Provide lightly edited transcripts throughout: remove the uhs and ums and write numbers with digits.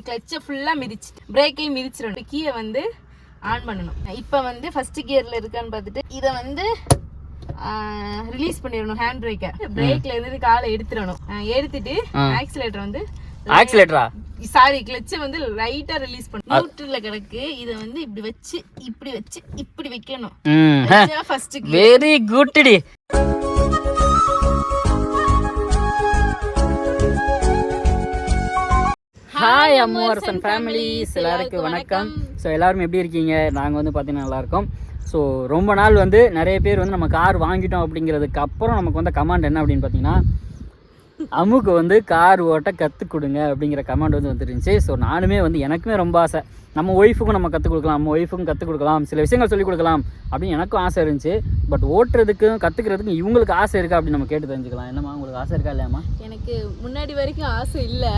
கிளட்சை ஃபுல்லா மிதிச்சு பிரேக்கையும் மிதிச்சிடணும். கீயை வந்து ஆன் பண்ணணும். இப்போ வந்து ஃபர்ஸ்ட் கியர்ல இருக்கான்னு பார்த்துட்டு இதை வந்து ரிலீஸ் பண்ணிடணும். ஹேண்ட் பிரேக்கை பிரேக்ல இருந்து காலை எடுத்துடணும். எடுத்துட்டு ஆக்சிலேட்டர் வந்து கிளட்சை வந்து ரைட்டா ரிலீஸ் பண்ணணும். நியூட்ரல்ல கிடக்கு. இதை வந்து இப்படி வச்சு இப்படி வைக்கணும். ஃபர்ஸ்ட் வெரி குட் டி. ஹாய் அம்மோர்ஸ் அண்ட் ஃபேமிலிஸ், எல்லாருக்கும் வணக்கம். ஸோ எல்லோரும் எப்படி இருக்கீங்க? நாங்கள் வந்து பார்த்தீங்கன்னா நல்லாயிருக்கோம். ஸோ ரொம்ப நாள் வந்து நிறைய பேர் வந்து நம்ம கார் வாங்கிட்டோம் அப்படிங்கிறதுக்கு அப்புறம் நமக்கு வந்து கமாண்ட் என்ன அப்படின்னு பார்த்தீங்கன்னா, அம்முக்கு வந்து கார் ஓட்ட கற்றுக் கொடுங்க அப்படிங்கிற கமாண்ட் வந்து வந்துருந்துச்சு. ஸோ நானுமே வந்து எனக்குமே ரொம்ப ஆசை, நம்ம ஒய்ஃபுக்கும் நம்ம கற்றுக் கொடுக்கலாம், நம்ம ஒய்ஃபுக்கும் கற்றுக் கொடுக்கலாம், சில விஷயங்கள் சொல்லிக் கொடுக்கலாம் அப்படின்னு எனக்கும் ஆசை இருந்துச்சு. பட் ஓட்டுறதுக்கும் கற்றுக்கிறதுக்கும் இவங்களுக்கு ஆசை இருக்கா அப்படின்னு நம்ம கேட்டு தெரிஞ்சுக்கலாம். என்னம்மா உங்களுக்கு ஆசை இருக்கா இல்லையாம்மா? எனக்கு முன்னாடி வரைக்கும் ஆசை இல்லை.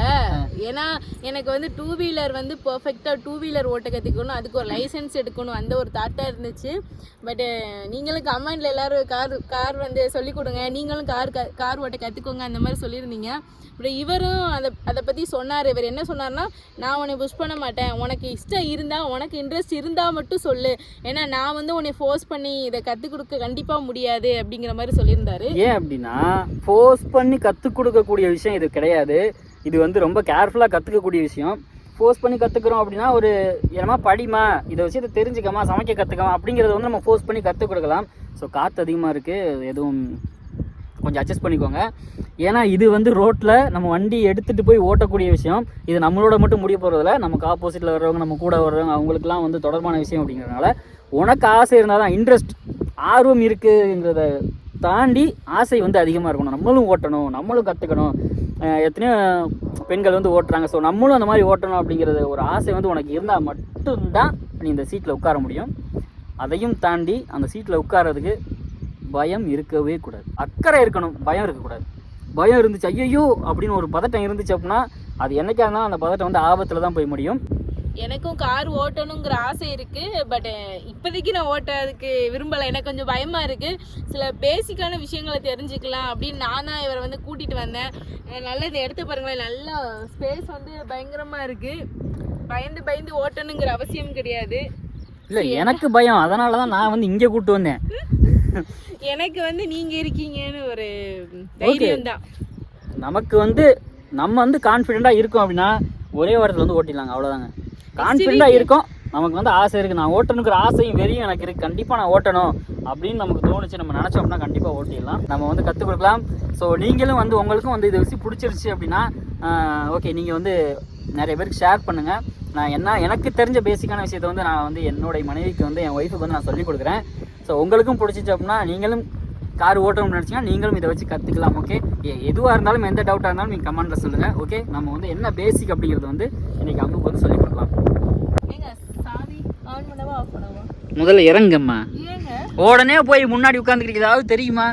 ஏன்னா எனக்கு வந்து டூ வீலர் வந்து பர்ஃபெக்டாக டூ வீலர் ஓட்ட கற்றுக்கணும், அதுக்கு ஒரு லைசன்ஸ் எடுக்கணும், அந்த ஒரு தாட்டாக இருந்துச்சு. பட்டு நீங்களும் கமெண்டில் எல்லோரும் கார் வந்து சொல்லிக் கொடுங்க, நீங்களும் கார் ஓட்ட கற்றுக்கோங்க அந்த மாதிரி சொல்லியிருந்தீங்க. அப்புறம் இவரும் அதை பற்றி சொன்னார். இவர் என்ன சொன்னார்னா, நான் உன்னை புஷ் பண்ண மாட்டேன், உனக்கு இஷ்டம் இருந்தால், உனக்கு இன்ட்ரெஸ்ட் இருந்தால் மட்டும் சொல்லு, ஏன்னா நான் வந்து உன்னை ஃபோர்ஸ் பண்ணி இதை கற்றுக் கொடுக்க கண்டிப்பாக முடியாது அப்படிங்கிற மாதிரி சொல்லியிருந்தாரு. ஏன் அப்படின்னா, ஃபோர்ஸ் பண்ணி கற்றுக் கொடுக்கக்கூடிய விஷயம் இது கிடையாது. இது வந்து ரொம்ப கேர்ஃபுல்லாக கற்றுக்கக்கூடிய விஷயம். ஃபோர்ஸ் பண்ணி கற்றுக்குறோம் அப்படின்னா, ஒரு என்னமா படிமா, இதை விஷயத்தை தெரிஞ்சுக்கமா, சமைக்க கற்றுக்கமா அப்படிங்கிறத வந்து நம்ம ஃபோர்ஸ் பண்ணி கற்றுக் கொடுக்கலாம். ஸோ காற்று அதிகமாக இருக்குது, எதுவும் கொஞ்சம் அட்ஜஸ்ட் பண்ணிக்கோங்க. ஏன்னா இது வந்து ரோட்டில் நம்ம வண்டி எடுத்துகிட்டு போய் ஓட்டக்கூடிய விஷயம். இது நம்மளோட மட்டும் முடிய போகிறதில்ல, நமக்கு ஆப்போசிட்டில் வர்றவங்க, நம்ம கூட வர்றவங்க, அவங்களுக்குலாம் வந்து தொடர்பான விஷயம் அப்படிங்கிறதுனால உனக்கு ஆசை இருந்தால் தான், இன்ட்ரெஸ்ட் ஆர்வம் இருக்குங்கிறத தாண்டி ஆசை வந்து அதிகமாக இருக்கணும். நம்மளும் ஓட்டணும், நம்மளும் கற்றுக்கணும். எத்தனையோ பெண்கள் வந்து ஓட்டுறாங்க. ஸோ நம்மளும் அந்த மாதிரி ஓட்டணும் அப்படிங்கிறது ஒரு ஆசை வந்து உனக்கு இருந்தால் மட்டும்தான் நீ இந்த சீட்டில் உட்கார முடியும். அதையும் தாண்டி அந்த சீட்டில் உட்காரதுக்கு பயம் இருக்கவே கூடாது, அக்கறை இருக்கணும், பயம் இருக்கக்கூடாது. பயம் இருந்துச்சு, ஐயோ அப்படின்னு ஒரு பதட்டம் இருந்துச்சு அப்படின்னா, அது என்னைக்கா இருந்தாலும் அந்த பதட்டம் வந்து ஆபத்தில் தான் போய் முடியும். எனக்கும் கார் ஓட்டணுங்கிற ஆசை இருக்குது. பட் இப்போதைக்கு நான் ஓட்டுறதுக்கு விரும்பலை, எனக்கு கொஞ்சம் பயமாக இருக்குது. சில பேசிக்கான விஷயங்களை தெரிஞ்சுக்கலாம் அப்படின்னு நான் தான் இவரை வந்து கூட்டிகிட்டு வந்தேன். நல்ல இந்த இடத்த பாருங்களேன், நல்லா ஸ்பேஸ் வந்து பயங்கரமாக இருக்குது. பயந்து ஓட்டணுங்கிற அவசியம் கிடையாது. இல்லை, எனக்கு பயம், அதனால தான் நான் வந்து இங்கே கூப்பிட்டு வந்தேன். எனக்கு வந்து நீங்கள் இருக்கீங்கன்னு ஒரு தைரியம் தான். நமக்கு வந்து நம்ம வந்து கான்ஃபிடென்ட்டாக இருக்கோம் அப்படின்னா ஒரே வாரத்தில் வந்து ஓட்டிடலாங்க, அவ்வளோதாங்க. கான்ஃபிடென்ட்டாக இருக்கும், நமக்கு வந்து ஆசை இருக்குது, நான் ஓட்டணுங்கிற ஆசையும் வெறியும் எனக்கு இருக்குது, கண்டிப்பாக நான் ஓட்டணும் அப்படின்னு நமக்கு தோணுச்சு, நம்ம நினச்சோம் அப்படின்னா கண்டிப்பாக ஓட்டிடலாம், நம்ம வந்து கற்றுக் கொடுக்கலாம். ஸோ நீங்களும் வந்து உங்களுக்கும் வந்து இது விஷயம் பிடிச்சிருச்சு அப்படின்னா ஓகே, நீங்கள் வந்து நிறைய பேருக்கு ஷேர் பண்ணுங்கள். நான் எனக்கு தெரிஞ்ச பேசிக்கான விஷயத்தை வந்து நான் வந்து என்னுடைய மனைவிக்கு வந்து, என் ஒய்ஃபுக்கு வந்து நான் சொல்லிக் கொடுக்குறேன். ஸோ உங்களுக்கும் பிடிச்சிச்சு அப்படின்னா, நீங்களும் கார் ஓட்டணும்னு நினச்சிங்கன்னா நீங்களும் இதை வச்சு கற்றுக்கலாம். ஓகே, எதுவாக இருந்தாலும், எந்த டவுட்டாக இருந்தாலும் நீங்கள் கமெண்ட்டில் சொல்லுங்கள். ஓகே, நம்ம வந்து என்ன பேசிக் அப்படிங்கிறது வந்து இன்றைக்கி அம்முக்கு வந்து சொல்லிக் கொடுக்கலாம். முதல்ல இறங்கம்மா, உடனே போய் முன்னாடி உட்காந்துக்கிறீங்க, ஏதாவது தெரியுமா?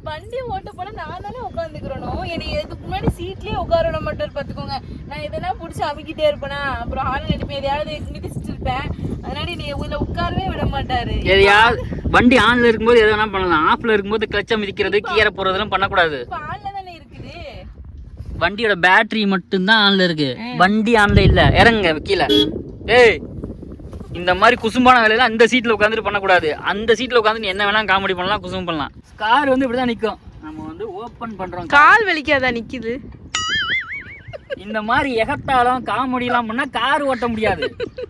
வண்டி ஓட்ட போல நான் தானே உட்காந்துக்கிறணும், என்னை எதுக்கு முன்னாடி சீட்லேயே உட்காரணும் மட்டும் பார்த்துக்கோங்க. நான் எதனா பிடிச்சி அமுக்கிட்டே இருப்பேனா, அப்புறம் ஹார்ன் அடிப்பேன், எதையாவது மிதிச்சுட்டு இருப்பேன். அதனால நீ உள்ள உட்காரவே விட மாட்டாரு. எதையாவது வண்டி ஆன்ல இருக்கும்போது எதனா பண்ணலாம், ஆஃப்ல இருக்கும்போது கிளச்சை மிதிக்கிறது, கீரை போறதெல்லாம் பண்ணக்கூடாது. ஆன்ல தானே இருக்குது, வண்டியோட பேட்டரி மட்டும்தான் ஆன்ல இருக்கு, வண்டி ஆன்ல இல்ல. இறங்க கீழே. ஏய், இந்த மாதிரி குசும்பான வேலையெல்லாம் இந்த சீட்டில் உட்காந்துட்டு பண்ணக்கூடாது. அந்த சீட்டில் உட்காந்து நீ என்ன வேணாலும் காமெடி பண்ணலாம், குசும் பண்ணலாம். கார் வந்து இப்படிதான் நிற்கும், நம்ம வந்து ஓப்பன் பண்ணுறோம், கால் வலிக்காதான் நிற்கிது. இந்த மாதிரி எகத்தாலும் காமெடியெல்லாம் பண்ணால் கார் ஓட்ட முடியாது.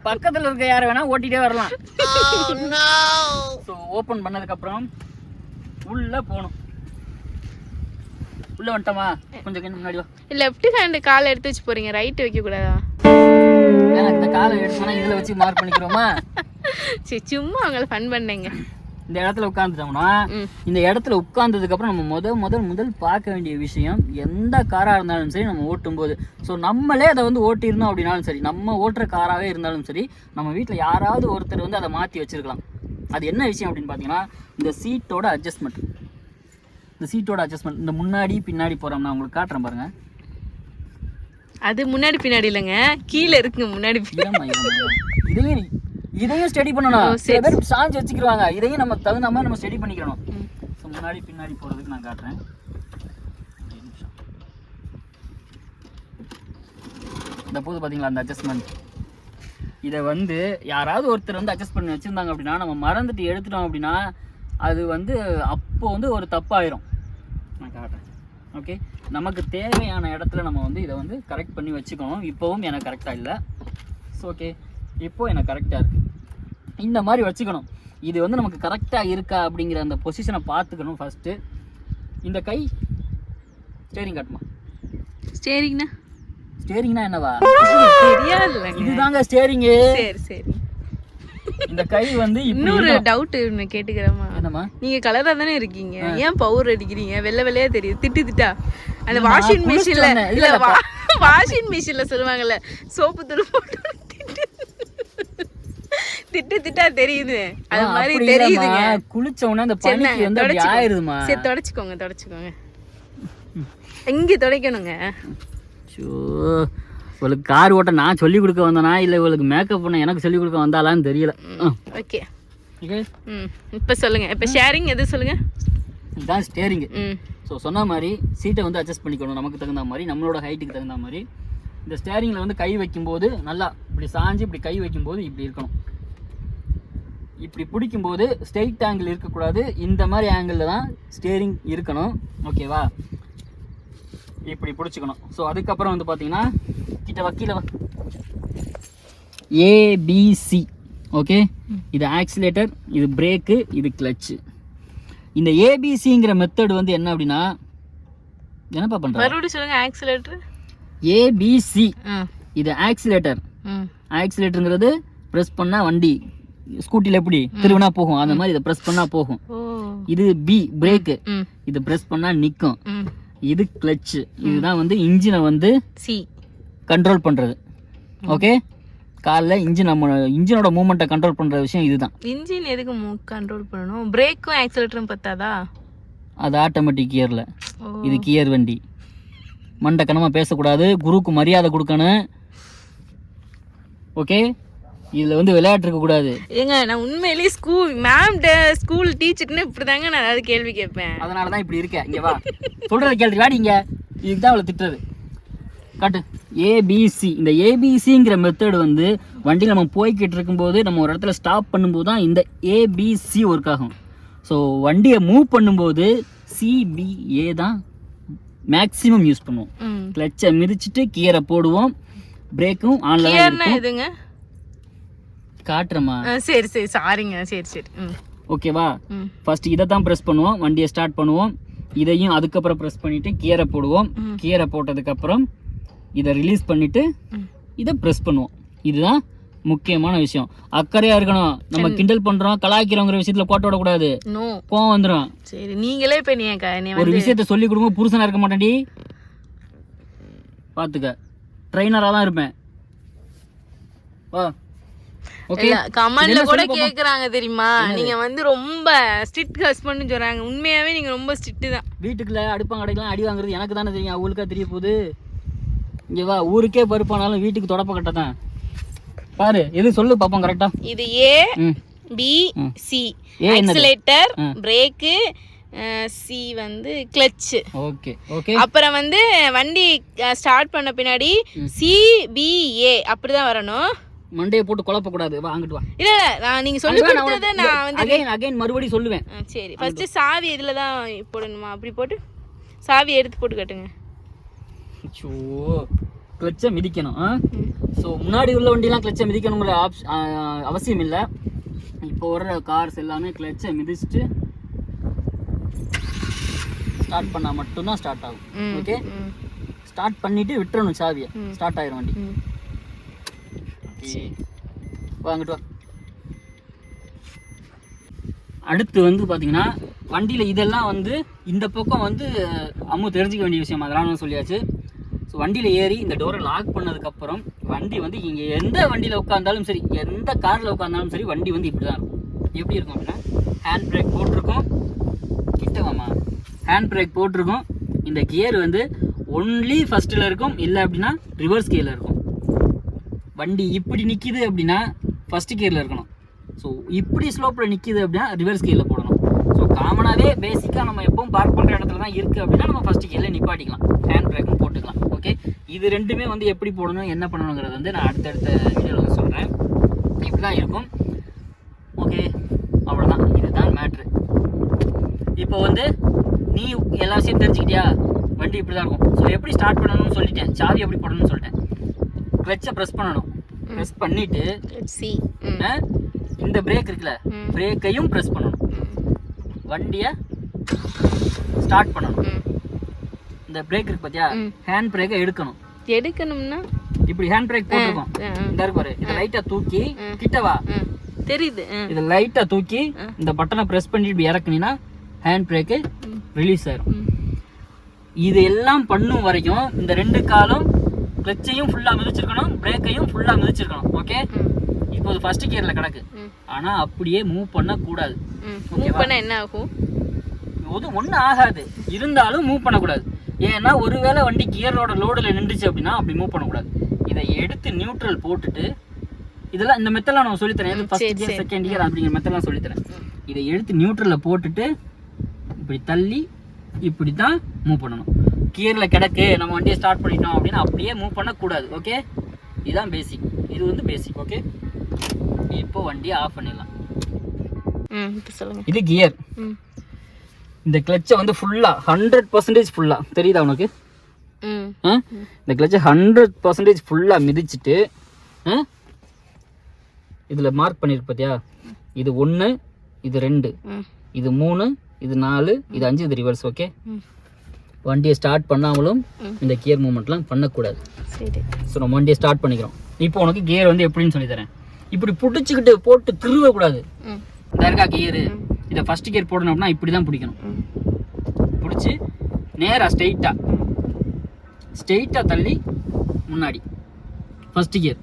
பக்கத்தில் இருக்க யாரை வேணா ஓட்டிகிட்டே வரலாம். ஸோ ஓப்பன் பண்ணதுக்கப்புறம் உள்ளே போகணும். உள்ளே வந்துட்டோமா, கொஞ்சம் முன்னாடி வா. லெஃப்ட் ஹேண்டு காலை எடுத்து வச்சு போகிறீங்க, ரைட்டு வைக்கக்கூடாதா? இந்த காலை எடுத்தோம்னா இதில் வச்சு மார்க் பண்ணிக்கிறோமா? சரி, சும்மா அவங்கள ஃபன் பண்ணேங்க. இந்த இடத்துல உட்காந்துட்டோம்னா, இந்த இடத்துல உட்கார்ந்ததுக்கு அப்புறம் நம்ம முதல் பார்க்க வேண்டிய விஷயம், எந்த காராக இருந்தாலும் சரி நம்ம ஓட்டும் போது, ஸோ நம்மளே அதை வந்து ஓட்டியிருந்தோம் அப்படின்னாலும் சரி, நம்ம ஓட்டுற காராகவே இருந்தாலும் சரி, நம்ம வீட்டில் யாராவது ஒருத்தர் வந்து அதை மாற்றி வச்சிருக்கலாம். அது என்ன விஷயம் அப்படின்னு பார்த்தீங்கன்னா, இந்த சீட்டோட அட்ஜஸ்ட்மெண்ட். இந்த முன்னாடி பின்னாடி போகிறோம்னா உங்களுக்கு காட்டுறேன் பாருங்க. அது முன்னாடி பின்னாடி இல்லைங்க, கீழே இருக்குங்க, முன்னாடி. இதையும் ஸ்டடி பண்ணணும். சில பேர் சாஞ்சு வச்சுக்கிடுவாங்க, இதையும் நம்ம தகுந்த மாதிரி நம்ம ஸ்டடி பண்ணிக்கணும். ஸோ முன்னாடி பின்னாடி போகிறதுக்கு நான் காட்டுறேன். இந்த போது பார்த்தீங்களா அந்த அட்ஜஸ்ட்மெண்ட். இதை வந்து யாராவது ஒருத்தர் வந்து அட்ஜஸ்ட் பண்ணி வச்சுருந்தாங்க அப்படின்னா நம்ம மறந்துட்டு எடுத்துட்டோம் அப்படின்னா அது வந்து அப்போ வந்து ஒரு தப்பாயிரும். நான் காட்டுறேன். ஓகே, நமக்கு தேவையான இடத்துல நம்ம வந்து இதை வந்து கரெக்ட் பண்ணி வச்சுக்கணும். இப்போவும் எனக்கு கரெக்டாக இல்லை. ஸோ ஓகே, இப்போது எனக்கு கரெக்டாக இருக்குது. இந்த மாதிரி வச்சுக்கணும். இது வந்து நமக்கு கரெக்டாக இருக்கா அப்படிங்கிற அந்த பொசிஷனை பார்த்துக்கணும் ஃபஸ்ட்டு. இந்த கை ஸ்டேரிங் காட்டுமா? ஸ்டேரிங்னா ஸ்டேரிங்னா என்னவா? தெரியாது. இதுதாங்க ஸ்டேரிங்கு. சரி சரி. இந்த கை வந்து இன்னொரு டவுட் ஒன்று கேட்டுக்கிறேம்மா. என்னம்மா? நீங்க கலரா தானே இருக்கீங்க, ஏன் பவுடர் அடிக்கிறீங்க? வெள்ளை வெள்ளையா தெரியுது. திட்டா அந்த வாஷிங் மிஷின்ல இல்ல வாஷிங் மிஷின்ல சொல்லுவாங்கல்ல சோப்பு தூள் போட்டு திட்டா தெரியுது. அது மாதிரி தெரியுதுங்க. குளிச்ச உடனே அந்த பனிக்கு வந்து அப்படி ஆயிருதுமா. சரி தொடச்சுக்கோங்க. எங்க துடைக்கணுங்க? இவளுக்கு கார் ஓட்ட நான் சொல்லி கொடுக்க வந்தனா இல்லை இவளுக்கு மேக்கப் பண்ண எனக்கு சொல்லி கொடுக்க வந்தாலான்னு தெரியல. ஓகே இப்போ சொல்லுங்க. இப்போ ஷேரிங் எது சொல்லுங்க? இதுதான் ஸ்டேரிங்கு. ஸோ சொன்ன மாதிரி சீட்டை வந்து அட்ஜஸ்ட் பண்ணிக்கணும் நமக்கு தகுந்த மாதிரி, நம்மளோட ஹைட்டுக்கு தகுந்த மாதிரி. இந்த ஸ்டேரிங்கில் வந்து கை வைக்கும்போது நல்லா இப்படி சாஞ்சு இப்படி கை வைக்கும்போது இப்படி இருக்கணும். இப்படி பிடிக்கும்போது ஸ்ட்ரெயிட் ஆங்கிள் இருக்கக்கூடாது, இந்த மாதிரி ஆங்கிளில் தான் ஸ்டேரிங் இருக்கணும். ஓகேவா? இப்படி பிடிச்சிக்கணும். ஸோ அதுக்கப்புறம் வந்து பார்த்தீங்கன்னா கிட்ட வக்கீல ஏபிசி. ஓகே, இது ஆக்சிலேட்டர், இது பிரேக்கு, இது கிளச்சு. இந்த ஏபிசிங்கிற மெத்தட் வந்து என்ன அப்படின்னா என்னப்பா பண்ணுறேன் மறுபடியும் சொல்லுங்க. Accelerator A B C. இது ஆக்சிலேட்டர். ஆக்சிலேட்டருங்கிறது ப்ரெஸ் பண்ணால் வண்டி ஸ்கூட்டியில் எப்படி திருவினா போகும் அந்த மாதிரி இதை ப்ரெஸ் பண்ணால் போகும். இது பி பிரேக்கு, இது ப்ரெஸ் பண்ணால் நிற்கும். இது கிளச்சு, இதுதான் வந்து இன்ஜினை வந்து சி கண்ட்ரோல் பண்ணுறது. ஓகே, காலில் இன்ஜினோட மூவ்மெண்ட்டை கண்ட்ரோல் பண்ணுற விஷயம் இதுதான். இன்ஜின் எதுக்கு கண்ட்ரோல் பண்ணணும்? பிரேக்கும் ஆக்சிலேட்டரும் பத்தாதா? அது ஆட்டோமேட்டிக் கியரில், இது கியர் வண்டி. மண்டக்கணமாக பேசக்கூடாது, குருவுக்கு மரியாதை கொடுக்கணும். ஓகே, இதில் வந்து விளையாட்டு இருக்கக்கூடாது. ஏங்க நான் உண்மையிலேயே ஸ்கூல் டீச்சர்னு இப்படி தாங்க நான் ஏதாவது கேள்வி கேட்பேன். அதனால தான் இப்படி இருக்கேன். இங்கே வா, சொல்கிறத கேள்வி வாடி இங்கே. இதுக்கு தான் அவளை திட்டுறது. காட்டு ஏபிசி. இந்த ஏபிசிங்கிற மெத்தட் வந்து வண்டியில் நம்ம போய்கிட்டு இருக்கும்போது நம்ம ஒரு இடத்துல ஸ்டாப் பண்ணும்போது தான் இந்த ஏபிசி ஒர்க் ஆகும். ஸோ வண்டியை மூவ் பண்ணும்போது சிபிஏ தான் மேக்ஸிமம் யூஸ் பண்ணுவோம். கிளச்சை மிதிச்சுட்டு கியரை போடுவோம், பிரேக்கும் ஆன்ல தான் எதுங்க காட்டுறமா? சரி சாரிங்க. சரி ஓகேவா? ஃபர்ஸ்ட் இதை தான் ப்ரெஸ் பண்ணுவோம், வண்டியை ஸ்டார்ட் பண்ணுவோம். இதையும் அதுக்கப்புறம் ப்ரெஸ் பண்ணிட்டு கியரை போடுவோம். கியரை போட்டதுக்கப்புறம் இதை ரிலீஸ் பண்ணிட்டு இதை ப்ரெஸ் பண்ணுவோம். இதுதான் முக்கியமான விஷயம். அக்கறையா இருக்கணும். நம்ம கிண்டல் பண்றோம் கலாய்க்கிறோங்கிற விஷயத்துல கோட்டை விடக்கூடாது, கோவம் வந்துடும். சரி நீங்களே இப்ப ஒரு விஷயத்த சொல்லி கொடுங்க. புருஷனா இருக்க மாட்டேன்டி, பாத்துக்க. ட்ரைனரா தான் இருப்பேன். கமெண்ட்ல கூட கேக்குறாங்க தெரியுமா, நீங்க வந்து ரொம்ப ஸ்ட்ரிக்ட் ஹஸ்பண்ட்னு சொல்றாங்க. உண்மையாவே நீங்க ரொம்ப ஸ்ட்ரிக்ட் தான். வீட்டுக்குள்ள அடுப்பாங்கடைக்கெல்லாம் அடி வாங்குறது எனக்கு தானே தெரியும், அவங்களுக்கா தெரிய போகுது? இங்க வா, ஊருக்கே பருப்பானாலும் வீட்டுக்கு தொடப்ப கட்ட தான். பாரு, எது சொல்லு பாப்போம் கரெக்டா. இது A B C, accelerator, brake, C வந்து கிளட்ச். Okay okay. அப்புறம் வந்து வண்டி ஸ்டார்ட் பண்ண பின்னாடி சி பி ஏ அப்படிதான் வரணும். மண்டையை போட்டு குழப்ப கூடாது. வா அங்கிட்டு வா. இல்ல நான் நீங்க சொல்லி கொடுத்தத நான் வந்து அகைன் மறுபடியும் சொல்லுவேன். சரி, ஃபர்ஸ்ட் சாவி இதுல தான் போடணுமா? அப்படி போட்டு சாவி எடுத்து போட்டு கட்டுங்க. ஐயோ, கிளட்சை மிதிக்கணும். ஸோ முன்னாடி உள்ள வண்டிலாம் கிளட்சை மிதிக்கணுங்கிற அவசியம் இல்லை. இப்போ வர்ற கார்ஸ் எல்லாமே கிளட்சை மிதிச்சுட்டு ஸ்டார்ட் பண்ணால் மட்டும்தான் ஸ்டார்ட் ஆகும். ஓகே, ஸ்டார்ட் பண்ணிட்டு விட்டுறணும் சாவியை, ஸ்டார்ட் ஆயிரும் வண்டி. வாங்கிட்டு வா. அடுத்து வந்து பார்த்தீங்கன்னா வண்டியில் இதெல்லாம் வந்து இந்த பக்கம் வந்து அம்மு தெரிஞ்சிக்க வேண்டிய விஷயம், அதெல்லாம் சொல்லியாச்சு. ஸோ வண்டியில் ஏறி இந்த டோரை லாக் பண்ணதுக்கப்புறம் வண்டி வந்து இங்கே எந்த வண்டியில் உட்காந்தாலும் சரி, எந்த காரில் உட்காந்தாலும் சரி, வண்டி வந்து இப்படி தான் இருக்கும். எப்படி இருக்கும் அப்படின்னா, ஹேண்ட் பிரேக் போட்டிருக்கோம். கிட்டவாமா, ஹேண்ட் பிரேக் போட்டிருக்கோம். இந்த கியர் வந்து ஒன்லி ஃபஸ்ட்டில் இருக்கும், இல்லை அப்படின்னா ரிவர்ஸ் கியரில் இருக்கும். வண்டி இப்படி நிற்கிது அப்படின்னா ஃபஸ்ட்டு கியரில் இருக்கணும். ஸோ இப்படி ஸ்லோப்பில் நிற்கிது அப்படின்னா ரிவர்ஸ் கியரில் போடணும். ஸோ காமனாகவே பேசிக்காக நம்ம எப்பவும் பார்க் பண்ணுற இடத்துல தான் இருக்குது அப்படின்னா நம்ம ஃபஸ்ட்டு கியரில் நிப்பாட்டிக்கலாம், ஹேண்ட் பிரேக்கும் போட்டுக்கலாம். ஓகே. இது ரெண்டுமே வந்து எப்படி போடணும் என்ன பண்ணணுங்கிறது வந்து நான் அடுத்தடுத்த வீடியோவில் வந்து சொல்கிறேன். இப்படி தான் இருக்கும். ஓகே, அவ்வளோதான். இதுதான் மேட்ரு. இப்போ வந்து நீ எல்லா விஷயம் தெரிஞ்சுக்கிட்டியா? வண்டி இப்படி தான் இருக்கும். ஸோ எப்படி ஸ்டார்ட் பண்ணணும்னு சொல்லிட்டேன், சாவி எப்படி போடணும்னு சொல்லிட்டேன். கிளச்சை ப்ரெஸ் பண்ணணும். ப்ரெஸ் பண்ணிவிட்டு இந்த பிரேக் இருக்குல்ல, பிரேக்கையும் ப்ரெஸ் பண்ணணும். வண்டியை ஸ்டார்ட் பண்ணணும். இந்த பிரேக் இருக்கு பார்த்தியா, ஹேண்ட் பிரேக்கை எடுக்கணும்னா இப்படி ஹேண்ட் பிரேக் போட்டுருக்கோம். இந்த இருக்கு பாரு, இதை லைட்டாக தூக்கி கிட்டவா தெரியுது, இதை லைட்டாக தூக்கி இந்த பட்டனை ப்ரெஸ் பண்ணி இப்படி இறக்குனீங்கன்னா ஹேண்ட் பிரேக்கு ரிலீஸ் ஆயிரும். இது எல்லாம் பண்ணும் வரைக்கும் இந்த 2 காலும் கிளச்சையும் ஃபுல்லாக மிதிச்சிருக்கணும், பிரேக்கையும் ஃபுல்லாக மிதிச்சிருக்கணும். ஓகே, இப்போ இது ஃபர்ஸ்ட் கியரில் கிடக்கு. ஆனால் அப்படியே மூவ் பண்ணக்கூடாது. என்ன ஆகும்? ஒன்றும் ஆகாது, இருந்தாலும் மூவ் பண்ணக்கூடாது. ஏன்னா ஒருவேளை வண்டி கியரோட லோடில் நின்றுச்சு அப்படின்னா அப்படி மூவ் பண்ணக்கூடாது. இதை எடுத்து நியூட்ரல் போட்டுட்டு, இதெல்லாம் இந்த மெத்தட்லாம் நான் சொல்லித்தரேன். ஃபர்ஸ்ட் கியர் செகண்ட் கியர் அப்படிங்கிற மெத்தட்லாம் சொல்லித்தரேன். இதை எடுத்து நியூட்ரலில் போட்டுட்டு இப்படி தள்ளி இப்படி தான் மூவ் பண்ணணும். கியரில் கிடக்கு, நம்ம வண்டியை ஸ்டார்ட் பண்ணிட்டோம் அப்படின்னு அப்படியே மூவ் பண்ணக்கூடாது. ஓகே, இதுதான் பேசிக். இது வந்து பேசிக். ஓகே, இப்போ வண்டியை ஆஃப் பண்ணிடலாம். இது கியர். இந்த கிளச்சை வந்து ஃபுல்லாக 100% ஃபுல்லாக தெரியுதா உனக்கு? இந்த கிளச்சை 100% ஃபுல்லாக மிதிச்சுட்டு இதில் மார்க் பண்ணியிருக்கு பார்த்தியா, இது 1, இது 2, இது 3, இது 4, இது 5, இது ரிவர்ஸ். ஓகே, வண்டியை ஸ்டார்ட் பண்ணாமலும் இந்த கியர் மூவ்மெண்ட்லாம் பண்ணக்கூடாது. ஸோ நம்ம வண்டியை ஸ்டார்ட் பண்ணிக்கிறோம். இப்போ உனக்கு கியர் வந்து எப்படின்னு சொல்லித்தரேன். இப்படி பிடிச்சிக்கிட்டு போட்டு திருவக்கூடாது. இந்த இருக்கா கியரு, இதை ஃபர்ஸ்ட் கியர் போடணும் அப்படின்னா இப்படி தான் பிடிக்கணும். பிடிச்சி நேராக ஸ்ட்ரெயிட்டாக தள்ளி முன்னாடி ஃபர்ஸ்ட் கியர்.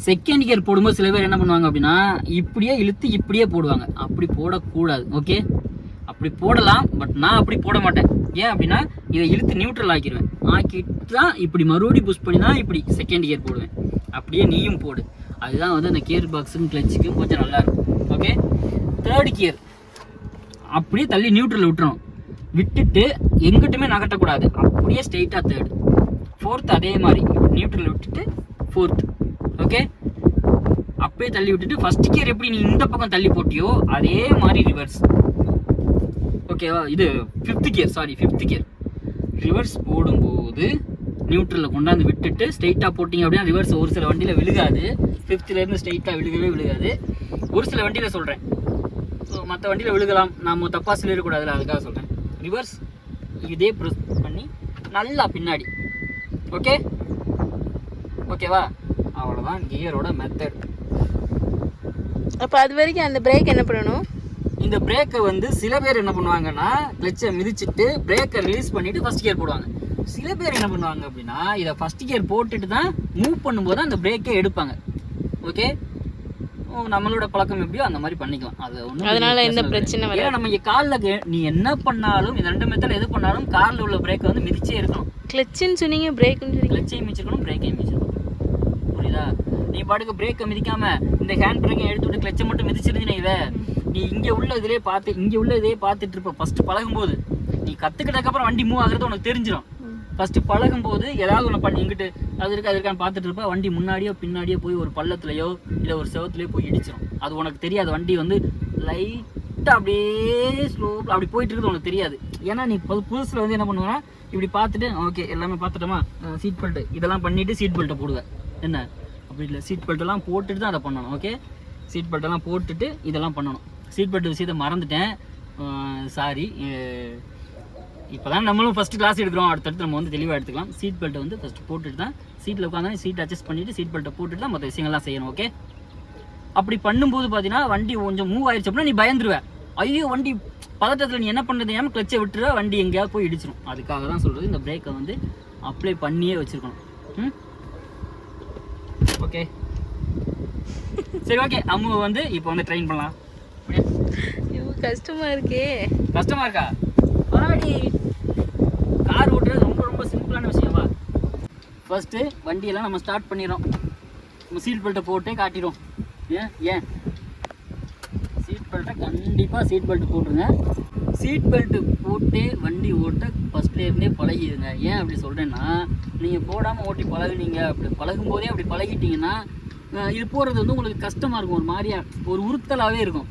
செகண்ட் கியர் போடும்போது சில பேர் என்ன பண்ணுவாங்க அப்படின்னா இப்படியே இழுத்து இப்படியே போடுவாங்க. அப்படி போடக்கூடாது. ஓகே, அப்படி போடலாம், பட் நான் அப்படி போட மாட்டேன். ஏன் அப்படின்னா இதை இழுத்து நியூட்ரல் ஆக்கிடுவேன். ஆக்கிட்டு தான் இப்படி மறுபடியும் புஷ் பண்ணி தான் இப்படி செகண்ட் கியர் போடுவேன். அப்படியே நீயும் போடு. அதுதான் வந்து அந்த கியர் பாக்ஸுக்கும் கிளச்சுக்கும் கொஞ்சம் நல்லா இருக்கும். ஓகே, தேர்ட் கியர் அப்படியே தள்ளி நியூட்ரல் விட்டுறணும். விட்டுட்டு எங்கிட்டுமே நகட்டக்கூடாது, அப்படியே ஸ்ட்ரெயிட்டாக தேர்டு. ஃபோர்த் அதே மாதிரி நியூட்ரல் விட்டுட்டு ஃபோர்த். ஓகே, அப்படியே தள்ளி விட்டுட்டு ஃபர்ஸ்ட் கியர் எப்படி நீ இந்த பக்கம் தள்ளி போட்டியோ அதே மாதிரி ரிவர்ஸ். ஓகேவா? இது ஃபிஃப்த் கியர். ரிவர்ஸ் போடும்போது நியூட்ரலில் கொண்டாந்து விட்டுட்டு ஸ்ட்ரெயிட்டாக போட்டிங்க அப்படின்னா ரிவர்ஸ் ஒரு சில வண்டியில் விழுகாது. ஃபிஃப்த்லேருந்து ஸ்ட்ரெயிட்டாக விழுகாது. ஒரு சில வண்டியில் சொல்கிறேன். ஸோ மற்ற வண்டியில் விழுகலாம், நாம் தப்பாக சொல்லிடக்கூடாதுல, அதுக்காக சொல்கிறேன். ரிவர்ஸ் இதே ப்ரெஸ் பண்ணி நல்லா பின்னாடி. ஓகேவா? அவ்வளோதான் கியரோட மெத்தட். அப்போ அது வரைக்கும் அந்த பிரேக் என்ன பண்ணணும்? இந்த பிரேக்கை வந்து சில பேர் என்ன பண்ணுவாங்கன்னா கிளச்சை மிதிச்சுட்டு பிரேக்கை ரிலீஸ் பண்ணிவிட்டு ஃபர்ஸ்ட் கியர் போடுவாங்க. சில பேர் என்ன பண்ணுவாங்க அப்படின்னா இதை ஃபர்ஸ்ட் கியர் போட்டுட்டு தான் மூவ் பண்ணும்போது அந்த பிரேக்கே எடுப்பாங்க. ஓகே, நம்மளோட பழக்கம் எப்படியோ அந்த மாதிரி பண்ணிக்கலாம். அது ஒன்றும் அதனால என்ன பிரச்சனை வரல. நம்ம இங்கே காலில் நீ என்ன பண்ணாலும் இந்த 2 மெத்தட் எது பண்ணாலும் காலில் உள்ள பிரேக்கை வந்து மிதிச்சே இருக்கணும். கிளச்சுன்னு சொன்னீங்க, பிரேக்குன்னு கிளச்சையும் மிதிச்சிருக்கணும், பிரேக்கையும் மிதிச்சிருக்கணும். புரியுதா? நீ பாட்டுக்கு பிரேக்கை மிதிக்காம இந்த ஹேண்ட் பிரேக்கை எடுத்துவிட்டு கிளச்சை மட்டும் மிதிச்சிருந்தீங்க, இதை நீ இங்கே உள்ள இதே பார்த்துட்டு இருப்ப. ஃபர்ஸ்ட் பழகும்போது நீ கற்றுக்கிட்டதுக்கப்புறம் வண்டி மூவ் ஆகுறது உனக்கு தெரிஞ்சிடும். ஃபர்ஸ்ட் பழகும்போது ஏதாவது ஒன்று பண்ணி இங்கிட்டு அது இருக்கான்னு பார்த்துட்டு இருப்பா. வண்டி முன்னாடியோ பின்னாடியோ போய் ஒரு பள்ளத்துலையோ இல்லை ஒரு செவத்துலையோ போய் இடிச்சிடும். அது உனக்கு தெரியாது. வண்டி வந்து லைட்டாக அப்படியே ஸ்லோ அப்படி போயிட்டு இருக்குது உனக்கு தெரியாது. ஏன்னா நீ புதுசில் வந்து என்ன பண்ணுவேன்னா இப்படி பார்த்துட்டு ஓகே எல்லாமே பார்த்துட்டோமா, சீட் பெல்ட்டு இதெல்லாம் பண்ணிவிட்டு சீட் பெல்ட்டை போடுவேன். என்ன அப்படி இல்லை, சீட் பெல்ட்டெல்லாம் போட்டுட்டு தான் அதை பண்ணணும். ஓகே, சீட் பெல்ட்டெல்லாம் போட்டுட்டு இதெல்லாம் பண்ணணும். சீட் பெல்ட் விஷயத்தை மறந்துட்டேன், சாரி. இப்போ தான் நம்மளும் ஃபஸ்ட்டு கிளாஸ் எடுக்கிறோம், அடுத்தடுத்து நம்ம வந்து தெளிவாக எடுத்துக்கலாம். சீட் பெல்ட்டை வந்து ஃபஸ்ட்டு போட்டுட்டு தான் சீட்டில் உட்காந்து சீட் அட்ஜஸ்ட் பண்ணிவிட்டு சீட் பெல்ட்டை போட்டுட்டு தான் மற்ற விஷயங்கள்லாம் செய்யணும். ஓகே, அப்படி பண்ணும்போது பார்த்தீங்கன்னா வண்டி கொஞ்சம் மூவ் ஆயிடுச்சு அப்படின்னா நீ பயந்துருவேன். ஐயோ வண்டி பதட்டத்தில் நீ என்ன பண்ணுறது ஏன் கிளச்சை விட்டுருவா, வண்டி எங்கேயாவது போய் இடிச்சிடும். அதுக்காக தான் சொல்கிறது இந்த பிரேக்கை வந்து அப்ளை பண்ணியே வச்சுருக்கணும். ஓகே, சரி. ஓகே, அம்மு வந்து இப்போ வந்து ட்ரெயின் பண்ணலாம். கஷ்டமா இருக்கா? பாடி கார் ஓட்டுறது ரொம்ப ரொம்ப சிம்பிளான விஷயமா. ஃபர்ஸ்ட்டு வண்டியெல்லாம் நம்ம ஸ்டார்ட் பண்ணிடுறோம். நம்ம சீட் பெல்ட்டை போட்டே காட்டிடும். ஏன் சீட் பெல்ட்டை கண்டிப்பாக சீட் பெல்ட் போட்டுருங்க. சீட் பெல்ட்டு போட்டே வண்டி ஓட்ட ஃபஸ்ட்லேருந்தே பழகிடுங்க. ஏன் அப்படி சொல்கிறேன்னா, நீங்கள் போடாமல் ஓட்டி பழகுனீங்க, அப்படி பழகும்போதே அப்படி பழகிட்டீங்கன்னா இது போகிறது வந்து உங்களுக்கு கஷ்டமாக இருக்கும், ஒரு மாதிரியா ஒரு உறுத்தலாகவே இருக்கும்.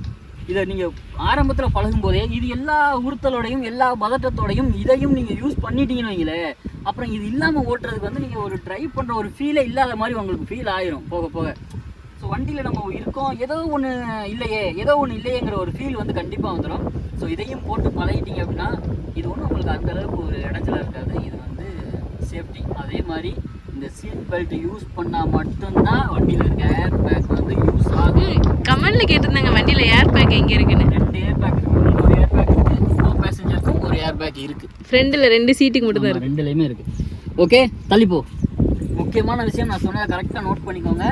இதை நீங்கள் ஆரம்பத்தில் பழகும்போதே இது எல்லா உறுத்தலோடையும் எல்லா பதட்டத்தோடையும் இதையும் நீங்கள் யூஸ் பண்ணிட்டீங்கன்னு வைங்களேன், அப்புறம் இது இல்லாமல் ஓட்டுறதுக்கு வந்து நீங்கள் ஒரு ட்ரைவ் பண்ணுற ஒரு ஃபீலே இல்லாத மாதிரி உங்களுக்கு ஃபீல் ஆயிரும் போக போக. ஸோ வண்டியில் நம்ம இருக்கோம், ஏதோ ஒன்று இல்லையேங்கிற ஒரு ஃபீல் வந்து கண்டிப்பாக வந்துடும். ஸோ இதையும் போட்டு பழகிட்டீங்க அப்படின்னா இது ஒன்றும் உங்களுக்கு அந்தளவுக்கு ஒரு இடைஞ்சலாக இருக்காது. இது வந்து சேஃப்டி. அதே மாதிரி இந்த சீட் பெல்ட் யூஸ் பண்ணால் மட்டும்தான் வண்டியில் இருக்க ஏர் பேக் வந்து யூஸ் ஆகும். கமெண்ட்ல கேட்டிருந்தாங்க வண்டியில் ஏர் பேக் எங்கே இருக்குன்னு. 2 ஏர் பேக் இருக்குது. ஒரு ஏர் பேக் இருக்குது, கோ பேசஞ்சருக்கும் ஒரு ஏர் பேக் இருக்குது. ஃப்ரெண்டில் 2 சீட்டுக்கு மட்டும் தான் இருக்குது. ரெண்டுலேயுமே இருக்குது. ஓகே, தள்ளிப்போ. முக்கியமான விஷயம் நான் சொன்னதை கரெக்டாக நோட் பண்ணிக்கோங்க.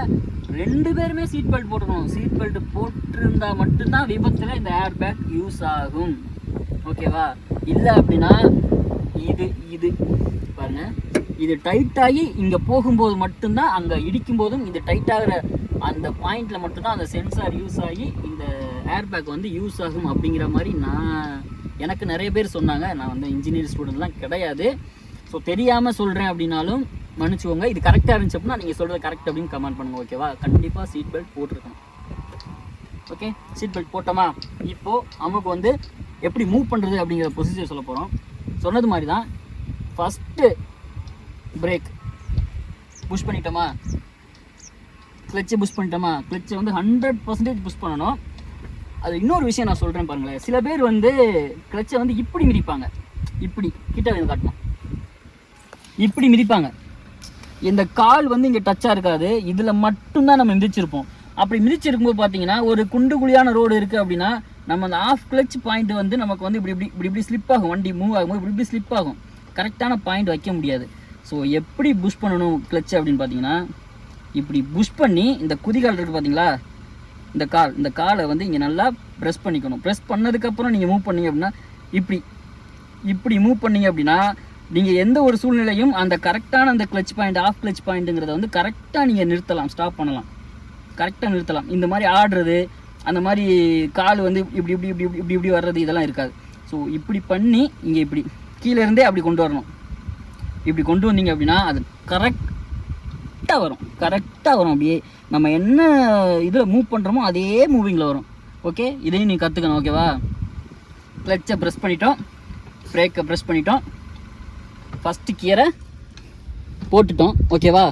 2 பேருமே சீட் பெல்ட் போட்டுக்கணும். சீட் பெல்ட் போட்டிருந்தா மட்டும்தான் விபத்தில் இந்த ஏர் பேக் யூஸ் ஆகும். ஓகேவா? இல்லை அப்படின்னா இது பாருங்க, இது டைட்டாகி இங்கே போகும்போது மட்டும்தான், அங்கே இடிக்கும் போதும் இது டைட்டாகிற அந்த பாயிண்டில் மட்டும்தான் அந்த சென்சார் யூஸ் ஆகி இந்த ஏர் பேக் வந்து யூஸ் ஆகும் அப்படிங்கிற மாதிரி எனக்கு நிறைய பேர் சொன்னாங்க. நான் வந்து இன்ஜினியர் ஸ்டூடெண்ட்லாம் கிடையாது. ஸோ தெரியாமல் சொல்கிறேன் அப்படின்னாலும் மன்னிச்சுக்கோங்க. இது கரெக்டாக இருந்துச்சு அப்படின்னா நீங்கள் சொல்கிறது கரெக்ட் அப்படின்னு கமெண்ட் பண்ணுங்கள். ஓகேவா? கண்டிப்பாக சீட் பெல்ட் போட்டிருக்கணும். ஓகே, சீட் பெல்ட் போட்டோமா? இப்போது நமக்கு வந்து எப்படி மூவ் பண்ணுறது அப்படிங்கிற ப்ரொசீஜர் சொல்ல போகிறோம். சொன்னது மாதிரி தான். ஃபஸ்ட்டு பிரேக் புஷ் பண்ணிட்டோமா, கிளச்சை புஷ் பண்ணிட்டோமா, கிளச்சை வந்து 100% புஷ் பண்ணணும். அது இன்னொரு விஷயம் நான் சொல்கிறேன் பாருங்களேன். சில பேர் வந்து கிளச்சை வந்து இப்படி மிதிப்பாங்க, இப்படி கிட்ட வந்து காட்டணும், இப்படி மிதிப்பாங்க. இந்த கால் வந்து இங்கே டச்சாக இருக்காது, இதில் மட்டும்தான் நம்ம மிதிச்சிருப்போம். அப்படி மிதிச்சிருக்கும்போது பார்த்தீங்கன்னா ஒரு குண்டு குழியான ரோடு இருக்குது அப்படின்னா நம்ம அந்த ஆஃப் கிளச் பாயிண்ட் வந்து நமக்கு வந்து இப்படி ஸ்லிப் ஆகும். வண்டி மூவ் ஆகும்போது இப்படி ஸ்லிப் ஆகும். கரெக்டான பாயிண்ட் வைக்க முடியாது. ஸோ எப்படி புஷ் பண்ணணும் கிளச் அப்படின்னு பார்த்தீங்கன்னா, இப்படி புஷ் பண்ணி இந்த குதிகால் இருக்குது பார்த்தீங்களா, இந்த காலை வந்து இங்கே நல்லா ப்ரெஸ் பண்ணிக்கணும். ப்ரெஸ் பண்ணதுக்கப்புறம் நீங்கள் மூவ் பண்ணீங்க அப்படின்னா இப்படி மூவ் பண்ணீங்க அப்படின்னா நீங்கள் எந்த ஒரு சூழ்நிலையும் அந்த கரெக்டான அந்த கிளச் பாயிண்ட், ஆஃப் கிளச் பாயிண்ட்டுங்கிறத வந்து கரெக்டாக நீங்கள் நிறுத்தலாம், ஸ்டாப் பண்ணலாம், கரெக்டாக நிறுத்தலாம். இந்த மாதிரி ஆடுறது, அந்த மாதிரி கால் வந்து இப்படி வர்றது இதெல்லாம் இருக்காது. ஸோ இப்படி பண்ணி இங்கே இப்படி கீழே இருந்தே அப்படி கொண்டு வரணும். இப்படி கொண்டு வந்தீங்க அப்படின்னா அது கரெக்டாக வரும். அப்படியே நம்ம என்ன இதில் மூவ் பண்ணுறோமோ அதே மூவிங்கில் வரும். ஓகே, இதையும் நீங்கள் கற்றுக்கணும். ஓகேவா? கிளச்சை ப்ரெஸ் பண்ணிட்டோம், பிரேக்கை ப்ரெஸ் பண்ணிட்டோம், ஃபஸ்ட்டு கியரை போட்டுட்டோம். ஓகேவா?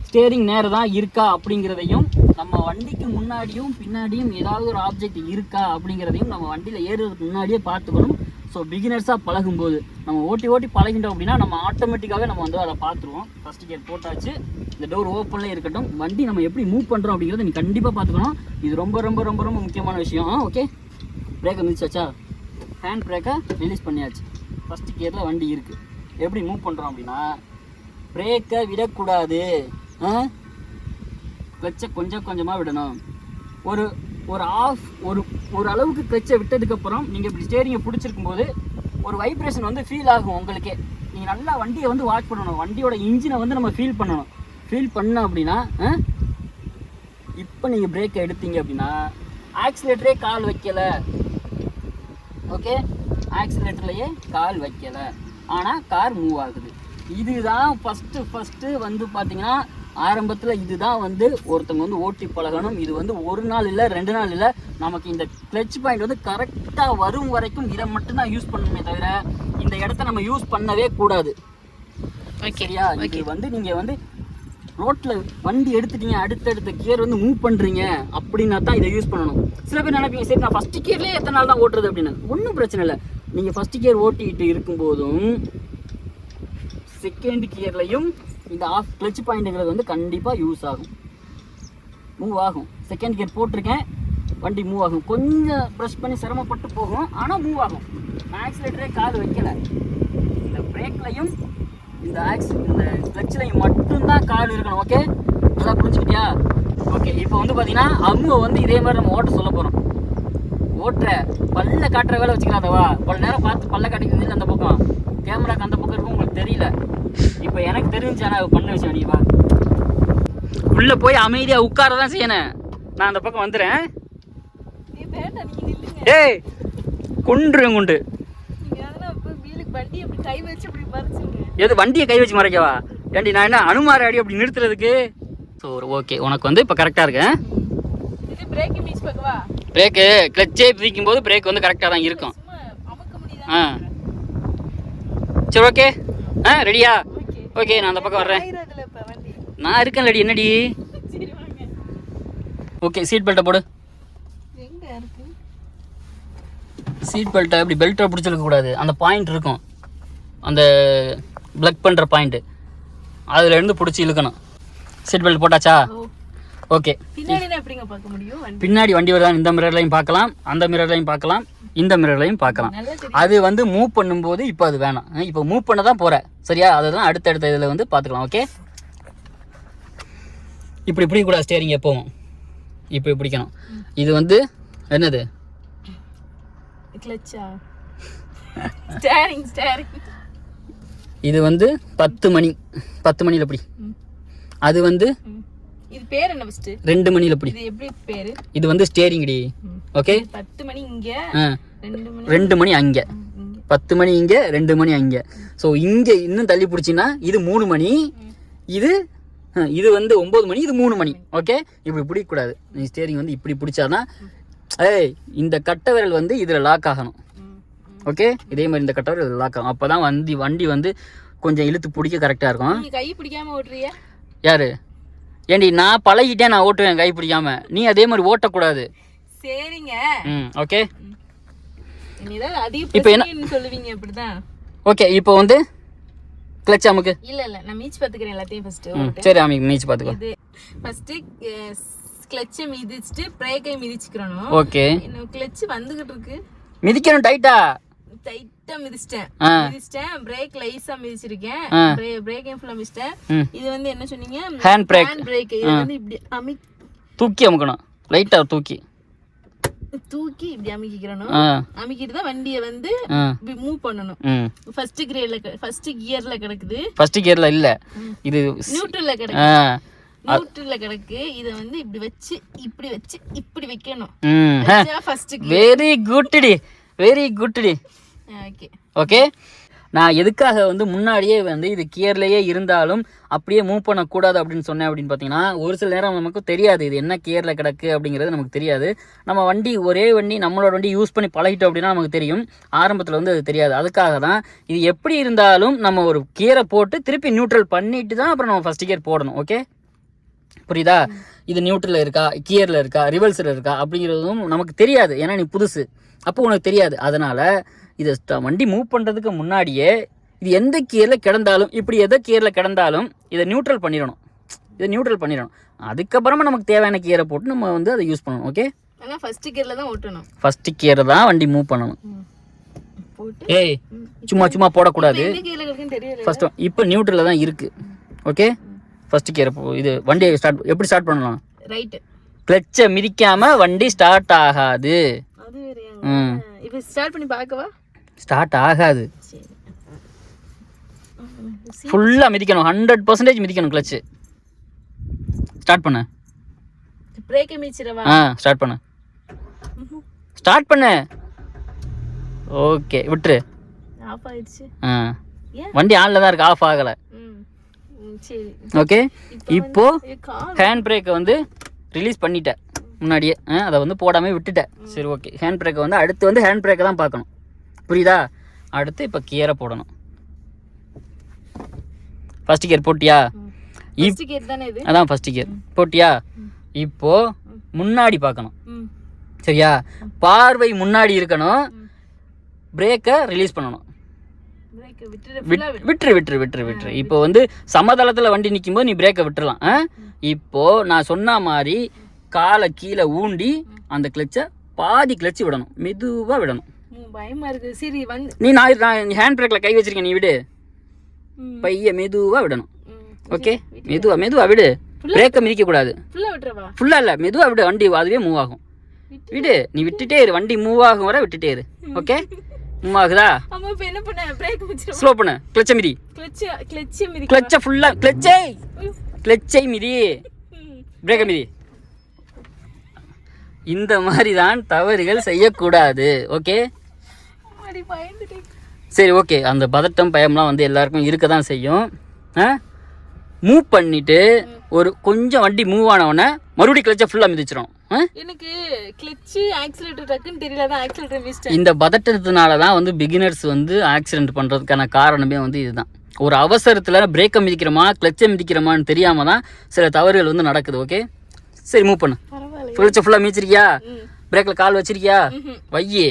ஸ்டேரிங் நேரம் தான் இருக்கா அப்படிங்கிறதையும், நம்ம வண்டிக்கு முன்னாடியும் பின்னாடியும் ஏதாவது ஒரு ஆப்ஜெக்ட் இருக்கா அப்படிங்கிறதையும் நம்ம வண்டியில் ஏறுறதுக்கு முன்னாடியே பார்த்துக்கணும். ஸோ பிகினர்ஸாக பழகும்போது நம்ம ஓட்டி பழகிட்டோம் அப்படின்னா நம்ம ஆட்டோமேட்டிக்காகவே நம்ம வந்து அதை பார்த்துருவோம். ஃபஸ்ட்டு கியர் போட்டாச்சு, இந்த டோர் ஓப்பன்லேயே இருக்கட்டும். வண்டி நம்ம எப்படி மூவ் பண்ணுறோம் அப்படிங்கிறத நீ கண்டிப்பாக பார்த்துக்கணும். இது ரொம்ப ரொம்ப ரொம்ப ரொம்ப முக்கியமான விஷயம். ஓகே, பிரேக்கை மிதிச்சாச்சா, ஹேண்ட் பிரேக்கை ரிலீஸ் பண்ணியாச்சு, ஃபஸ்ட்டு கியரில் வண்டி இருக்குது. எப்படி மூவ் பண்ணுறோம் அப்படின்னா, பிரேக்கை விடக்கூடாது, கிளச்சை கொஞ்சமாக விடணும். ஒரு அளவுக்கு கிளச்சை விட்டதுக்கப்புறம் நீங்கள் இப்படி ஸ்டேரிங்கை பிடிச்சிருக்கும் போது ஒரு வைப்ரேஷன் வந்து ஃபீல் ஆகும் உங்களுக்கே. நீங்கள் நல்லா வண்டியை வந்து வாட்ச் பண்ணணும், வண்டியோட இன்ஜினை வந்து நம்ம ஃபீல் பண்ணணும். ஃபீல் பண்ணோம் அப்படின்னா இப்போ நீங்கள் பிரேக்கை எடுத்தீங்க அப்படின்னா ஆக்சிலேட்டரே கால் வைக்கலை. ஓகே, ஆக்சிலேட்டர்லேயே கால் வைக்கலை, ஆனால் கார் மூவ் ஆகுது. இதுதான் ஃபஸ்ட்டு வந்து பார்த்தீங்கன்னா ஆரம்பத்தில் இதுதான் வந்து ஒருத்தவங்க வந்து ஓட்டி பழகணும். இது வந்து ஒரு நாள் இல்லை, 2 நாள் இல்லை. நமக்கு இந்த கிளச் பாயிண்ட் வந்து கரெக்டாக வரும் வரைக்கும் இதை மட்டும்தான் யூஸ் பண்ணணுமே தவிர இந்த இடத்த நம்ம யூஸ் பண்ணவே கூடாது. சரியா? இது வந்து நீங்கள் வந்து ரோட்டில் வண்டி எடுத்துட்டீங்க, அடுத்தடுத்த கியர் வந்து மூவ் பண்ணுறீங்க அப்படின்னா தான் இதை யூஸ் பண்ணணும். சில பேர் நினைப்பீங்க, சரி நான் ஃபஸ்ட்டு கியர்லேயே எத்தனை நாள் தான் ஓட்டுறது அப்படின்னு. ஒன்றும் பிரச்சனை இல்லை. நீங்கள் ஃபஸ்ட்டு கியர் ஓட்டிகிட்டு இருக்கும்போதும் செகண்ட் கியர்லையும் இந்த ஆஃப் கிளச் பாயிண்ட்டுங்கிறது வந்து கண்டிப்பாக யூஸ் ஆகும், மூவ் ஆகும். செகண்ட் கியர் போட்டிருக்கேன், வண்டி மூவ் ஆகும். கொஞ்சம் ப்ரெஷ் பண்ணி சிரமப்பட்டு போகும், ஆனால் மூவ் ஆகும். ஆக்சிலேட்டரே கால் வைக்கலை. இந்த பிரேக்லையும் இந்த கிளச்சிலையும் மட்டும்தான் கால் இருக்கணும். ஓகே, நல்லா புரிஞ்சுக்கிட்டியா? ஓகே, இப்போ வந்து பார்த்தீங்கன்னா அவங்க வந்து இதே மாதிரி நம்ம ஓட்ட சொல்ல போகிறோம். ஓட்டுற பல்ல காட்டுற வேலை வச்சுக்கிறாதவா, பல நேரம் பார்த்து பல்ல காட்டிக்கிட்டு அந்த பக்கம் கேமராக்கு அந்த பக்கம் இருக்கும், உங்களுக்கு தெரியல. இப்போ எனக்கு தெரிஞ்சு ஆனால் பண்ண விஷயம், நீ வா உள்ளே போய் அமைதியாக உட்கார தான் செய்யணும். நான் அந்த பக்கம் வந்துடுறேன். ஏய் கொண்டு வீலுக்கு வண்டி அப்படி கை வச்சு அப்படி மறைச்சுங்க. எது வண்டியை கை வச்சு மறைக்கவா? ஏண்டி நான் என்ன அனுமார் அடி அப்படி நிறுத்துறதுக்கு? ஸோ ஓகே, உனக்கு வந்து இப்போ கரெக்டாக இருக்கேன். இது பிரேக் மீஸ் பார்க்கவா? பிரேக்கு கிளச்சே பிடிக்கும் போது பிரேக் வந்து கரெக்டாக தான் இருக்கும். சும்மா அமுக்க முடியுதா? ஆ சரி ஓகே. ரெடியா? ஓகே, நான் அந்த பக்கம் வர்றேன். ஆயிரதுல இப்ப வண்டி. நான் இருக்கேன் லடி. என்னடி? சரி வாங்க. ஓகே, சீட் பெல்ட்டை போடு. எங்க இருக்கு? சீட் பெல்ட்டை இப்படி பெல்ட்டை பிடிச்சிருக்க கூடாது. அந்த பாயிண்ட் இருக்கும், அந்த பிளக் பண்ணுற பாயிண்ட்டு, அதுலேருந்து பிடிச்சி இழுக்கணும். சீட் பெல்ட் போட்டாச்சா? ஓகே. பின்னாடி எப்படிங்க பார்க்க முடியும்? வண்டி பின்னாடி வண்டி வருதான். இந்த மிரர்லையும் பார்க்கலாம், அந்த மிரர்லையும் பார்க்கலாம், இந்த மிரர்லையும் பார்க்கலாம். நல்லா தெரியும். அது வந்து மூவ் பண்ணும்போது இப்போ அது வேணாம். இப்போ மூவ் பண்ண தான் போகிறேன், சரியா? அதுதான் அடுத்தடுத்த இதில் வந்து பார்த்துக்கலாம். ஓகே, இப்படி பிடிக்கக்கூடாது ஸ்டேரிங் எப்பவும். இப்படி பிடிக்கணும். இது வந்து என்னது? கிளச்சா? ஸ்டேரிங். இது வந்து 10 மணி, 10 மணியில் பிடி. அது வந்து இது பேர் என்ன ஃபர்ஸ்ட்? 2 மணியில் பிடி. இது எப்படி பேரு? இது வந்து ஸ்டேரிங் டி. ஓகே, 10 மணி இங்க, 2 மணி அங்கே, 10 மணி இங்கே, 2 மணி அங்கே. ஸோ இங்கே இன்னும் தள்ளி பிடிச்சின்னா இது 3 மணி, இது வந்து 9 மணி, இது 3 மணி. ஓகே, இப்படி பிடிக்கக்கூடாது. நீ ஸ்டேரிங் வந்து இப்படி பிடிச்சாதான் இந்த கட்டை விரல் வந்து இதில் லாக் ஆகணும். ஓகே, இதே மாதிரி இந்த கட்டை விரல் இதில் லாக் ஆகும். அப்போ தான் வண்டி வந்து கொஞ்சம் இழுத்து பிடிக்க கரெக்டாக இருக்கும். நீ கை பிடிக்காம ஓட்டுறியா? யாரு? ஏண்டி நான் பழகிட்டேன், நான் ஓட்டுவேன் கை பிடிக்காம. நீ அதே மாதிரி ஓட்டக்கூடாது. சரிங்க. ஓகே, இப்போ என்ன சொல்லுவீங்க? அப்படிதான். ஓகே, இப்போ வந்து கிளட்ச் அமுக்கு. இல்ல நான் மீச் பாத்துக்கிறேன் எல்லாத்தையும் ஃபர்ஸ்ட். சரி, அமுக்கு மீச் பாத்துக்கோ. இது ஃபர்ஸ்ட் கிளட்சை மிதிச்சிட்டு பிரேக்கை மிதிச்சுக்கறணும். ஓகே, இன்னும் கிளட்ச் வந்துகிட்டு இருக்கு. மிதிக்கணும் டைட்டா மிதிச்சிட்டேன். பிரேக் லைஸா மிதிச்சிருக்கேன். பிரேக்கையும் ஃபுல்லா மிதிச்சிட்டேன். இது வந்து என்ன சொன்னீங்க? Hand brake. இது வந்து இப்படி தூக்கி அமுக்கணும். லைட்டா தூக்கி இப்படி அமுக்கிக்கறணும். அமுக்கிட்டு தான் வண்டியை வந்து இப்படி மூவ் பண்ணணும். ஃபர்ஸ்ட் கியர்ல கிடக்குது. ஃபர்ஸ்ட் கியர்ல இல்ல, இது நியூட்ரல்ல கிடக்கு. நியூட்ரல்ல கிடக்கு. இத வந்து இப்படி வச்சு இப்படி வைக்கணும். First gear. வெரி குட் டி. ஓகே, நான் எதுக்காக வந்து முன்னாடியே வந்து இது கியர்லேயே இருந்தாலும் அப்படியே மூவ் பண்ணக்கூடாது அப்படின்னு சொன்னேன் அப்படின்னு பார்த்தீங்கன்னா, ஒரு சில நேரம் நமக்கு தெரியாது இது என்ன கியரில் கிடக்கு அப்படிங்கிறது நமக்கு தெரியாது. நம்ம ஒரே வண்டி நம்மளோட வண்டி யூஸ் பண்ணி பழகிட்டோம் அப்படின்னா நமக்கு தெரியும். ஆரம்பத்தில் வந்து அது தெரியாது. அதுக்காக தான் இது எப்படி இருந்தாலும் நம்ம ஒரு கியரை போட்டு திருப்பி நியூட்ரல் பண்ணிட்டு தான் அப்புறம் நம்ம ஃபர்ஸ்ட் கியர் போடணும். ஓகே, புரியுதா? இது நியூட்ரலில் இருக்கா, கியரில் இருக்கா, ரிவர்ஸில் இருக்கா அப்படிங்கிறதும் நமக்கு தெரியாது. ஏன்னா நீ புதுசு, அப்போ உனக்கு தெரியாது. அதனால் இதை வண்டி மூவ் பண்ணுறதுக்கு முன்னாடியே இது எந்த கியரில் கிடந்தாலும், இப்படி எதை கியரில் கிடந்தாலும் இதை நியூட்ரல் பண்ணிடணும். அதுக்கப்புறமா நமக்கு தேவையான கியரை போட்டு நம்ம வந்து அதை யூஸ் பண்ணணும். ஓகே, ஆனால் ஃபர்ஸ்ட் கியரில் தான் ஓட்டணும். ஃபர்ஸ்ட் கியரை தான் வண்டி மூவ் பண்ணணும். ஏய், சும்மா போடக்கூடாது. ஃபர்ஸ்ட் இப்போ நியூட்ரலில் தான் இருக்குது. ஓகே, ஃபர்ஸ்ட் கியரை இது வண்டியை எப்படி ஸ்டார்ட் பண்ணலாம்? ரைட். கிளட்சை மிதிக்காமல் வண்டி ஸ்டார்ட் ஆகாது. இப்போ ஸ்டார்ட் பண்ணி பார்க்கவா? ஸ்டார்ட் ஆகாது. ஃபுல்லாக மிதிக்கணும், 100% மிதிக்கணும். கிளட்ச் ஸ்டார்ட் பண்ணு. பிரேக்கை மிதிச்சிரவா? ஸ்டார்ட் பண்ணு. ஓகே, விட்டுரு. ஆஃப் ஆயிடுச்சு. வண்டி ஆன்ல தான் இருக்கு, ஆஃப் ஆகலை. சரி, ஓகே. இப்போ ஹேண்ட் பிரேக்கை வந்து ரிலீஸ் பண்ணிட்டேன் முன்னாடியே, அதை வந்து போடாமல் விட்டுட்டேன். சரி, ஓகே. ஹேண்ட் பிரேக்கை வந்து அடுத்து வந்து ஹேண்ட் பிரேக்கை தான் பார்க்கணும். புரியுதா? அடுத்து இப்போ கியரை போடணும். ஃபர்ஸ்ட் கியர் போட்டியா? அதான் ஃபர்ஸ்ட் கியர் போட்டியா? இப்போ முன்னாடி பார்க்கணும். சரியா? பார்வை முன்னாடி இருக்கணும். பிரேக்கை ரிலீஸ் பண்ணணும். விட்டுரு. இப்போ வந்து சமதளத்தில் வண்டி நிற்கும் போது நீ பிரேக்கை விட்டுறலாம். இப்போ நான் சொன்ன மாதிரி காலை கீழே ஊண்டி அந்த கிளச்சை பாதி கிளச்சு விடணும், மெதுவாக விடணும். பயமா இருக்கு. சரி, வந்து நீ நான் ஹேண்ட் பிரேக்ல கை வச்சிருக்கேன், நீ விடு. பைய மெதுவாக விடணும். ஓகே, மெதுவா விடு. பிரேக்கை மிதிக்க கூடாது. ஃபுல்லா இல்ல, மெதுவா விடு. வண்டி அதுவே மூவ் ஆகும். விடு, நீ விட்டுட்டே இரு. வண்டி மூவ் ஆகும் வர விட்டுட்டே இரு. ஓகே, மூவ் ஆகுதா? ஸ்லோ பண்ணு. கிளச்சை மிதி. கிளச்சை ஃபுல்லா கிளச்சை மிதி. பிரேக்கை மிதி. இந்த மாதிரி தான் தவறுகள் செய்யக்கூடாது. ஓகே, சரி ஓகே, அந்த பதட்டம் பயம்லாம் வந்து எல்லாருக்கும் இருக்க தான் செய்யும். மூவ் பண்ணிட்டு ஒரு கொஞ்சம் வண்டி மூவ் ஆனவொடனே மறுபடியும் கிளச்சை ஃபுல்லாக மிதிச்சிடும். எனக்கு கிளட்ச் ஆக்சிலேட்டர் டக்குன்னு தெரியல, தான் ஆக்சிலேட்டர் மிதிச்சிட்டேன். இந்த பதட்டத்தினால தான் வந்து பிகினர்ஸ் வந்து ஆக்சிடென்ட் பண்ணுறதுக்கான காரணமே வந்து இதுதான். ஒரு அவசரத்தில் பிரேக்கை மிதிக்கிறோமா கிளச்சை மிதிக்கிறோமான்னு தெரியாமல் தான் சில தவறுகள் வந்து நடக்குது. ஓகே சரி மூவ் பண்ணு. கிளச்சை ஃபுல்லாக மிதிச்சிருக்கியா? பிரேக்கில் கால் வச்சிருக்கியா? வையே.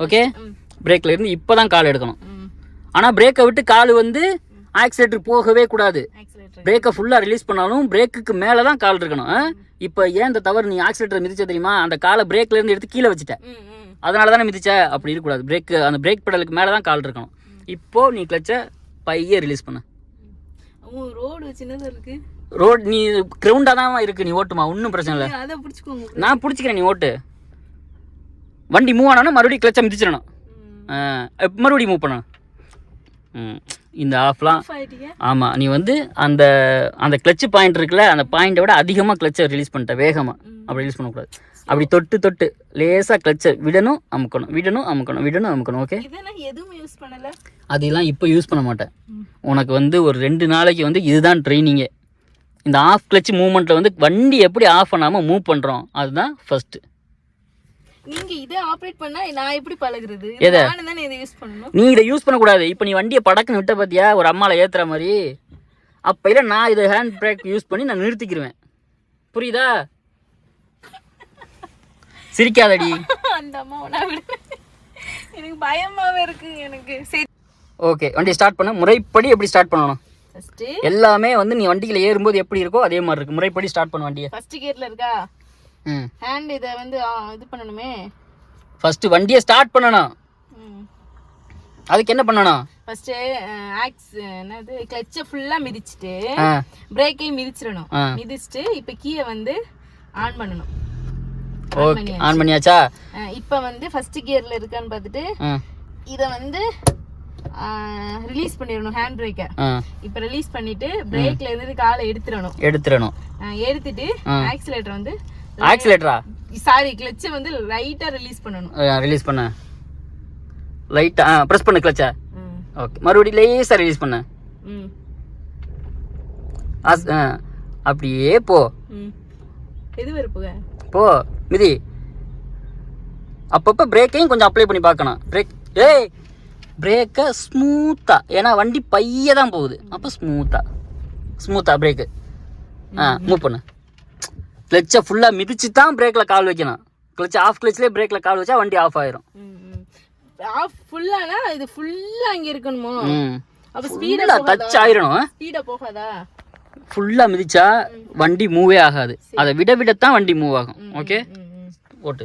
ஓகே பிரேக்கில் இருந்து இப்போ தான் கால் எடுக்கணும். ஆனால் பிரேக்கை விட்டு கால் வந்து ஆக்சிலேட்டர் போகவே கூடாது. பிரேக்கை ஃபுல்லாக ரிலீஸ் பண்ணாலும் பிரேக்குக்கு மேலே தான் கால் இருக்கணும். இப்போ ஏன் இந்த தவறு நீ ஆக்சிலேட்டர் மிதிச்ச தெரியுமா? அந்த காலை பிரேக்லேருந்து எடுத்து கீழே வச்சுட்ட, அதனால தானே மிதிச்ச. அப்படி இருக்கக்கூடாது. பிரேக்கு அந்த பிரேக் பெடலுக்கு மேலே தான் கால் இருக்கணும். இப்போது நீ கிளச்சை பையே ரிலீஸ் பண்ண. ரோடு சின்னதாக இருக்கு, ரோடு நீ கிரவுண்டாக தான் இருக்குது, நீ ஓட்டுமா, ஒன்றும் பிரச்சனை இல்லை. அதை பிடிச்சிக்கோங்க, நான் பிடிச்சிக்கிறேன், நீ ஓட்டு. வண்டி மூவ் ஆனோன்னா மறுபடியும் கிளச்சை மிதிச்சிடணும், மறுபடியும் மூவ் பண்ணணும். இந்த ஆஃப்லாம் ஆமாம், நீ வந்து அந்த அந்த கிளச்சு பாயிண்ட் இருக்குல்ல, அந்த பாயிண்ட்டை விட அதிகமாக கிளச்சை ரிலீஸ் பண்ணிட்ட, வேகமாக. அப்படி ரிலீஸ் பண்ணக்கூடாது. அப்படி தொட்டு தொட்டு லேசாக கிளச்சை விடணும் அமுக்கணும், விடணும் அமுக்கணும், விடணும் அமுக்கணும். ஓகே எதுவும் யூஸ் பண்ணல, அதெல்லாம் இப்போ யூஸ் பண்ண மாட்டேன். உனக்கு வந்து ஒரு 2 நாளைக்கு வந்து இதுதான் ட்ரைனிங்கே. இந்த ஆஃப் கிளச் மூவ்மெண்ட்டில் வந்து வண்டி எப்படி ஆஃப் பண்ணாமல் மூவ் பண்ணுறோம், அதுதான் ஃபஸ்ட்டு. நீங்க இதை ஆப்ரேட் பண்ணா நான் எப்படி பழகுறது? நானே தானே இதை யூஸ் பண்ணணும். நீ இதை யூஸ் பண்ணக்கூடாது. இப்போ நீ வண்டியை படக்குன்னு விட்ட பார்த்தியா, ஒரு அம்மாவை ஏற்றுற மாதிரி. அப்போ இல்லை நான் இதை ஹேண்ட் பிரேக் யூஸ் பண்ணி நான் நிறுத்திக்கிடுவேன். புரியுதா? சிரிக்காதடி. அந்த அம்மாவை எனக்கு பயமாவே இருக்கு எனக்கு. சரி ஓகே, வண்டியை ஸ்டார்ட் பண்ண. முறைப்படி எப்படி ஸ்டார்ட் பண்ணணும்? ஃபர்ஸ்ட் எல்லாமே வந்து நீ வண்டியில் ஏறும்போது எப்படி இருக்கோ அதே மாதிரி இருக்கு. முறைப்படி ஸ்டார்ட் பண்ண வண்டியை. ஃபர்ஸ்ட் கியர்ல இருக்கா? ஹேண்ட் இதை வந்து இது பண்ணணுமே. ஃபர்ஸ்ட் வண்டியை ஸ்டார்ட் பண்ணணும். அதுக்கு என்ன பண்ணணும்? ஃபர்ஸ்ட் என்னது கிளட்சை ஃபுல்லா மிதிச்சிட்டு பிரேக்கையும் மிதிச்சிடணும். மிதிச்சிட்டு இப்போ கீயை வந்து ஆன் பண்ணணும். ஓகே ஆன் பண்ணியாச்சா? இப்போ வந்து ஃபர்ஸ்ட் கியர்ல இருக்கான்னு பார்த்துட்டு இதை வந்து ரிலீஸ் பண்ணிடணும் ஹேண்ட் பிரேக்கை. இப்போ ரிலீஸ் பண்ணிட்டு பிரேக்ல இருந்து காலை எடுத்துடணும். எடுத்துட்டு ஆக்சிலேட்டர் வந்து ஆக்சிலேட்டரா சாரி கிளட்சை வந்து லைட்டா ரிலீஸ் பண்ணணும். ரிலீஸ் பண்ண லைட்டா பிரஸ் பண்ணு கிளட்சை. ஓகே மறுபடியும் லேசா ரிலீஸ் பண்ண. அப்படியே போ. எது வரப்புங்க போ மிதி. அப்பப்போ பிரேக்கையும் கொஞ்சம் அப்ளை பண்ணி பார்க்கணும். பிரேக்கை ஸ்மூத்தா, ஏன்னா வண்டி பைய தான் போகுது. அப்போ ஸ்மூத்தா பிரேக்கு மூவ் பண்ணு. கிளச்சை ஃபுல்லாக மிதிச்சு தான் பிரேக்கில் கால் வைக்கணும். கிளச் ஆஃப் கிளச்லேயே பிரேக்கில் கால் வச்சா வண்டி ஆஃப் ஆயிரும். ஆஃப் ஃபுல்லானா இது ஃபுல்லா அங்க இருக்கணுமா? அப்ப ஸ்பீடா டச் ஆயிரணும். ஸ்பீடா போகாதா? ஃபுல்லா மிதிச்சா வண்டி மூவே ஆகாது. அதை விடத்தான் வண்டி மூவ் ஆகும். ஓகே ஓட்டு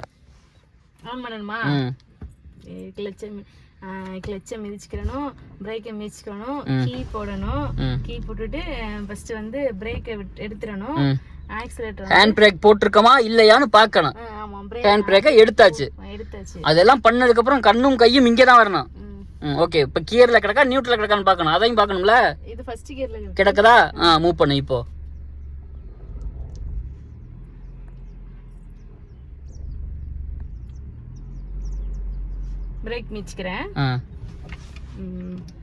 ஆன் பண்ணணுமா? கிளச்சை மிதிச்சுக்கணும், பிரேக்கை மிதிச்சுக்கணும், கீ போடணும். கீ போட்டுட்டு ஃபர்ஸ்ட் வந்து பிரேக்கை எடுத்துடணும். ஆக்சிலேட்டர் ஹேண்ட் பிரேக் போட்டிருக்கமா இல்லையான்னு பார்க்கணும். ஹேண்ட் பிரேக்கை எடுத்தாச்சு. அதெல்லாம் பண்ணதுக்கு அப்புறம் கண்ணும் கையும் இங்கே தான் வரணும். ஓகே இப்போ கியர்ல கிடக்கா நியூட்ரல்ல கிடக்கான்னு பார்க்கணும். அதையும் பார்க்கணும்ல. இது ஃபர்ஸ்ட் கியர்ல கிடக்குதா? மூவ் பண்ணு. இப்போ பிரேக் மிதிச்சுக்கிறேன்.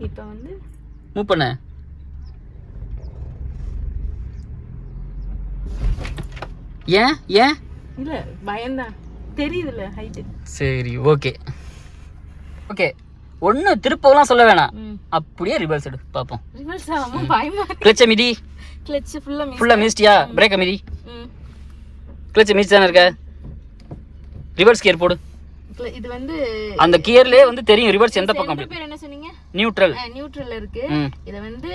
இப்போ வந்து மூவ் பண்ணு. ஏன் இல்ல பயம்தான் தெரியுதுல்ல ஹைட். சரி ஓகே ஒண்ணு திருப்பலாம் சொல்ல வேணாம். அப்படியே ரிவர்ஸ் எடு பாப்போம். ரிவர்ஸ் ஆமா பயமா. கிளட்ச் மிதி. கிளட்ச் ஃபுல்லா மிதிச்சியா? பிரேக் மிதி. கிளட்ச் மிதிச்சு தான இருக்க. ரிவர்ஸ் கியர் போடு. இது வந்து அந்த கியர்லயே வந்து தெரியும் ரிவர்ஸ் எந்த பக்கம். அப்படி பேர் என்ன சொன்னீங்க? நியூட்ரல் இருக்கு. இத வந்து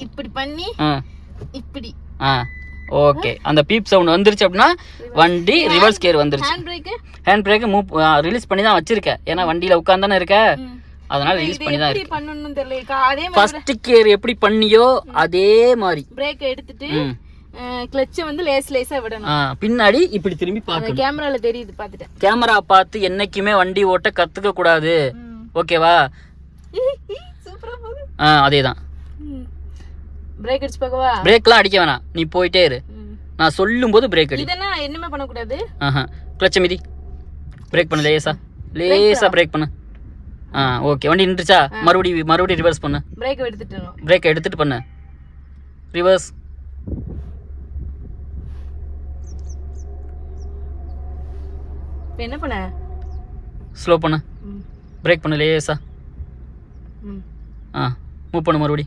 இப்படி பண்ணி இப்படி. ஓகே அந்த பீப் சவுண்ட் வந்துருச்சு அப்படின்னா வண்டி ரிவர்ஸ் கியர் வந்துருச்சு. ஹேண்ட் பிரேக் மூவ் ரிலீஸ் பண்ணி தான் வச்சிருக்க. ஏன்னா வண்டியில உட்கார்ந்தானே இருக்க, அதனால ரிலீஸ் பண்ணி தான் இருக்கு. பண்ணனும் தெரியல. அதே மாதிரி ஃபர்ஸ்ட் கியர் எப்படி பண்ணியோ அதே மாதிரி பிரேக் எடுத்துட்டு கிளட்சை வந்து லேசா விடணும். பின்னாடி இப்படி திரும்பி பார்க்கணும். கேமரால தெரியுது பாத்துட்டேன். கேமரா பார்த்து என்னைக்குமே வண்டி ஓட்ட கத்துக்க கூடாது. ஓகேவா? சூப்பரா போகுது. அதேதான். பிரேக் அடிச்சு பார்க்கவா? பிரேக்லாம் அடிக்க வேணாம், நீ போயிட்டே இரு. நான் சொல்லும்போது பிரேக் அடி. இதெல்லாம் என்னமே பண்ண கூடாது. கிளட்ச் மிதி. பிரேக் பண்ணு. லேசா பிரேக் பண்ணு. ஓகே வண்டி நின்றுச்சா? மறுபடியும் ரிவர்ஸ் பண்ணு. பிரேக் எடுத்துட்டோம். பிரேக் எடுத்துட்டு பண்ணு. ரிவர்ஸ். இப்போ என்ன பண்ண? ஸ்லோ பண்ணு. பிரேக் பண்ணு லேசா. மூவ் பண்ணு மறுபடி.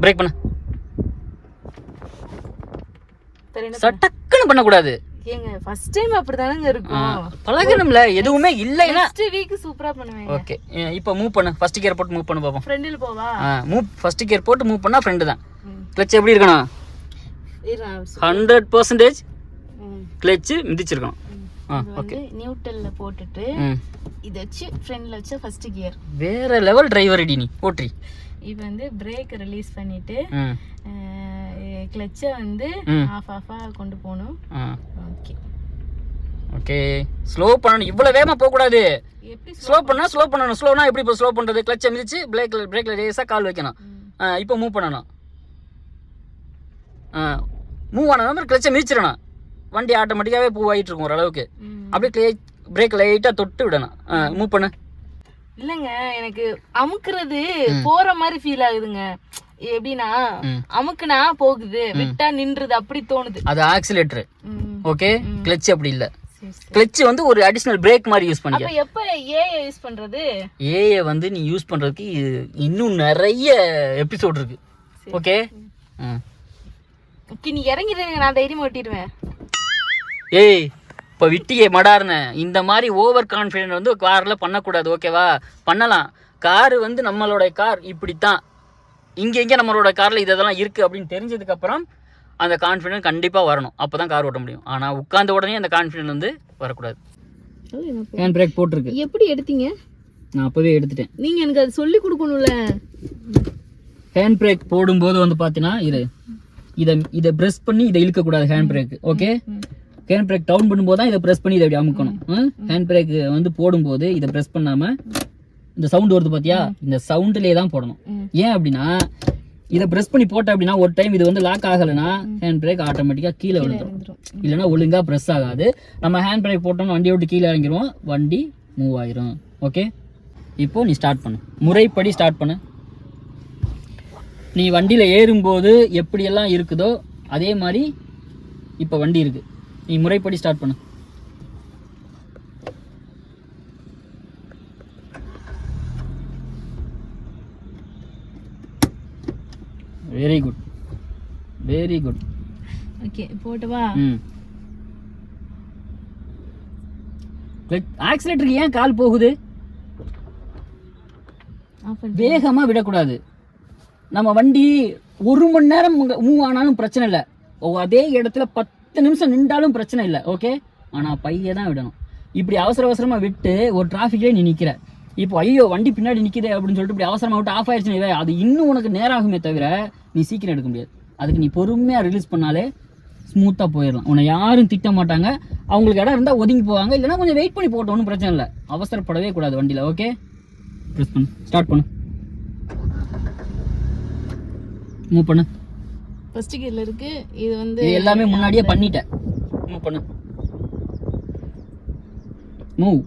பிரேக் பண்ணு. சட்டக்குன்னு பண்ணக்கூடாது. ஏங்க ஃபர்ஸ்ட் டைம் அப்படிதானங்க இருக்கும். பழகணும்ல, எதுவுமே இல்லைன்னா நெக்ஸ்ட் வீக் சூப்பரா பண்ணுவேன். ஓகே இப்போ மூவ் பண்ணு. ஃபர்ஸ்ட் கியர் போட்டு மூவ் பண்ணு பாப்போம். ஃப்ரண்ட்ல போவா? ஃபர்ஸ்ட் கியர் போட்டு மூவ் பண்ணா ஃப்ரண்ட் தான். கிளட்ச் எப்படி இருக்கணும்? 100% கிளட்ச் மிதிச்சிருக்கணும். ஓகே நியூட்ரல்ல போட்டுட்டு இத வச்சு ஃப்ரண்ட்ல வச்சு ஃபர்ஸ்ட் கியர். வேற லெவல் டிரைவர் அடி நீ ஓட்ரி. இப்போ வந்து பிரேக் ரிலீஸ் பண்ணிட்டு கிளட்சை வந்து ஆஃபா கொண்டு போகணும். ஓகே ஓகே ஸ்லோ பண்ணணும். இவ்வளவு வேகமா போக கூடாது. எப்படி ஸ்லோ பண்ணணும். ஸ்லோனா எப்படி இப்போ ஸ்லோ பண்றது? கிளட்சை மிதிச்சு பிரேக்ல லேசா கால் வைக்கணும். இப்போ மூவ் பண்ணணும். மூவ் ஆன மாதிரி கிளட்சை மிதிச்சிடணும். வண்டி ஆட்டோமேட்டிக்காவே மூவ் ஆகிட்டு இருக்கும் ஓரளவுக்கு. அப்படியே பிரேக் லைட்டா தொட்டு விடணும். மூவ் பண்ணு. இல்லங்க எனக்கு அமுக்குறது போற மாதிரி ஃபீல் ஆகுதுங்க. எப்படின்னா அமுக்குனா போகுது, விட்டா நின்றுது, அப்படி தோணுது. அது ஆக்சிலேட்டர். ஓகே கிளட்ச் அப்படி இல்ல. கிளட்ச் வந்து ஒரு அடிஷனல் பிரேக் மாதிரி யூஸ் பண்ணிக்க. அப்ப எப்ப ஏஐ யூஸ் பண்றது? ஏஐ வந்து நீ யூஸ் பண்றதுக்கு இன்னும் நிறைய எபிசோட் இருக்கு. ஓகே ஓகே நீ இறங்கிடுங்க, நான் தைரியமா ஓட்டிடுவேன். ஏய் இப்போ விட்டியே மடார்னு இந்த மாதிரி ஓவர் கான்ஃபிடென்ட் வந்து காரில் பண்ணக்கூடாது. ஓகேவா? பண்ணலாம். காரு வந்து நம்மளோட கார் இப்படித்தான், இங்கே நம்மளோட காரில் இதெல்லாம் இருக்குது அப்படின்னு தெரிஞ்சதுக்கப்புறம் அந்த கான்ஃபிடென்ட் கண்டிப்பாக வரணும். அப்போ தான் கார் ஓட்ட முடியும். ஆனால் உட்காந்த உடனே அந்த கான்ஃபிடென்ட் வந்து வரக்கூடாது. ஹேண்ட் பிரேக் போட்டிருக்கு. எப்படி எடுத்தீங்க? நான் அப்போவே எடுத்துட்டேன். நீங்கள் எனக்கு அது சொல்லி கொடுக்கணும்ல. ஹேண்ட் பிரேக் போடும்போது வந்து பார்த்தீங்கன்னா இதை ப்ரெஸ் பண்ணி இதை இழுக்கக்கூடாது. Hand brake okay. Hand brake down பண்ணும்போது தான் இதை ப்ரெஸ் பண்ணி இதை அப்படி அமுக்கணும். ஹேண்ட் பிரேக் வந்து போடும்போது இதை ப்ரெஸ் பண்ணாமல் இந்த சவுண்ட் வருது பார்த்தியா, இந்த சவுண்ட்லேயே தான் போடணும். ஏன் அப்படின்னா இதை ப்ரெஸ் பண்ணி போட்ட அப்படின்னா ஒரு டைம் இது வந்து லாக் ஆகலைன்னா ஹேண்ட் பிரேக் ஆட்டோமேட்டிக்காக கீழே விழுந்துடும். இல்லைன்னா ஒழுங்காக ப்ரெஸ் ஆகாது. நம்ம ஹேண்ட் பிரேக் போட்டோம்னா வண்டியை விட்டு கீழே இறங்கிடுவோம், வண்டி மூவ் ஆயிரும். ஓகே இப்போ நீ ஸ்டார்ட் பண்ணு. முறைப்படி ஸ்டார்ட் பண்ணு. நீ வண்டியில் ஏறும்போது எப்படியெல்லாம் இருக்குதோ அதே மாதிரி இப்போ வண்டி இருக்குது. நீ முறைப்படி ஸ்டார்ட் பண்ணு. Very good very good. Okay போட்டவா? ஆக்சிலேட்டருக்கு ஏன் கால் போகுது? வேகமாக விடக்கூடாது. நம்ம வண்டி 1 மணி நேரம் மூவ் ஆனாலும் பிரச்சனை இல்லை. அதே இடத்துல 10 நிமிஷம் நின்றாலும் பிரச்சனை இல்லை. ஓகே ஆனால் பைய தான் விடணும். இப்படி அவசரமாக விட்டு ஒரு டிராஃபிக்லேயே நீ நிற்கிற. இப்போ ஐயோ வண்டி பின்னாடி நிற்கிதே அப்படின்னு சொல்லிட்டு இப்படி அவசரமாக விட்டு ஆஃப் ஆயிடுச்சுன்னு அது இன்னும் உனக்கு நேராகுமே தவிர நீ சீக்கிரம் எடுக்க முடியாது. அதுக்கு நீ பொறுமையாக ரிலீஸ் பண்ணாலே ஸ்மூத்தாக போயிடலாம். உன்னை யாரும் திட்ட மாட்டாங்க. அவங்களுக்கு இடம் இருந்தால் ஒதுங்கி போவாங்க, இல்லைனா கொஞ்சம் வெயிட் பண்ணி போட்டோம், ஒன்றும் பிரச்சனை இல்லை. அவசரப்படவே கூடாது வண்டியில். ஓகே ப்ரெஸ் பண்ணு. ஸ்டார்ட் பண்ணு. மூவ் பண்ணு. ஃபர்ஸ்ட் கியர்ல இருக்கு. இது வந்து எல்லாமே முன்னாடியே பண்ணிட்டேன். மூவ் பண்ணு. மூவ்.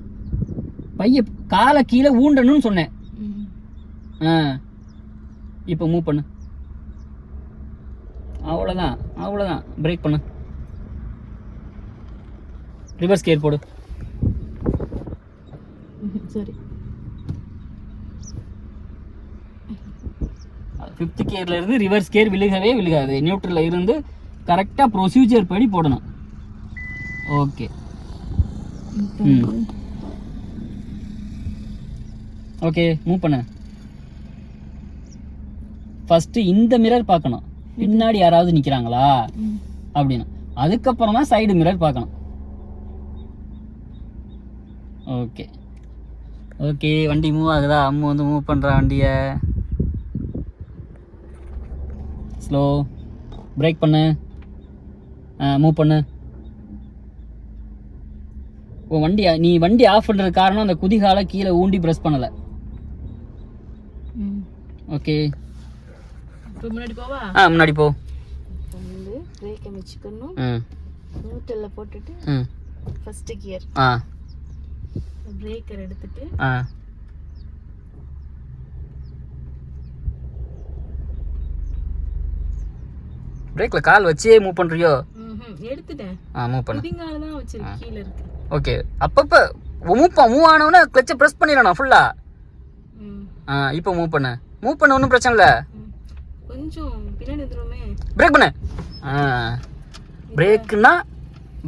பைய காலை கீழே ஊண்டணும்னு சொன்னேன். இப்போ மூவ் பண்ணு. அவ்வளோதான். பிரேக் பண்ணு. ரிவர்ஸ் கியர் போடு. சரி. 5th கியர்ல இருந்து ரிவர்ஸ் கியர் விழுகாது. நியூட்ரல்ல இருந்து கரெக்டாக ப்ரொசீஜர் படி போடணும். ஓகே ஓகே மூவ் பண்ணு. ஃபர்ஸ்ட் இந்த மிரர் பார்க்கணும், பின்னாடி யாராவது நிற்கிறாங்களா அப்படின்னு. அதுக்கப்புறம் தான் சைடு மிரர் பார்க்கணும். ஓகே ஓகே வண்டி மூவ் ஆகுதா? அம்மு வந்து மூவ் பண்ணுற வண்டியை. ஸ்லோ. பிரேக் பண்ணு. மூவ் பண்ணு. நீ வண்டி ஆஃப் பண்ணுறது காரணம் அந்த குதிகாலை கீழே ஊண்டி ப்ரெஸ் பண்ணலை. ஓகே முன்னாடி போவா? முன்னாடி போ. பிரேக்கை மிச்சிக்கணும். ம் நியூட்ரல்ல போட்டுட்டு ம் ஃபர்ஸ்ட் கியர் ஆ பிரேக்கர் எடுத்துட்டு ஆ பிரேக்ல கால் வச்சே மூவ் பண்றியோ? எடுத்துட்டேன். மூவ் பண்ணு. இதுங்கால தான் வச்சிருக்கு, கீழ இருக்கு. ஓகே, அப்பப்ப மூவ் ஆனவனே கிளட்சை பிரஸ் பண்ணிடணும் ஃபுல்லா. இப்போ மூவ் பண்ண ஒன்றும் பிரச்சனை இல்லை. கொஞ்சம் பின்னாடி வந்துருமே. பிரேக் பண்ணு.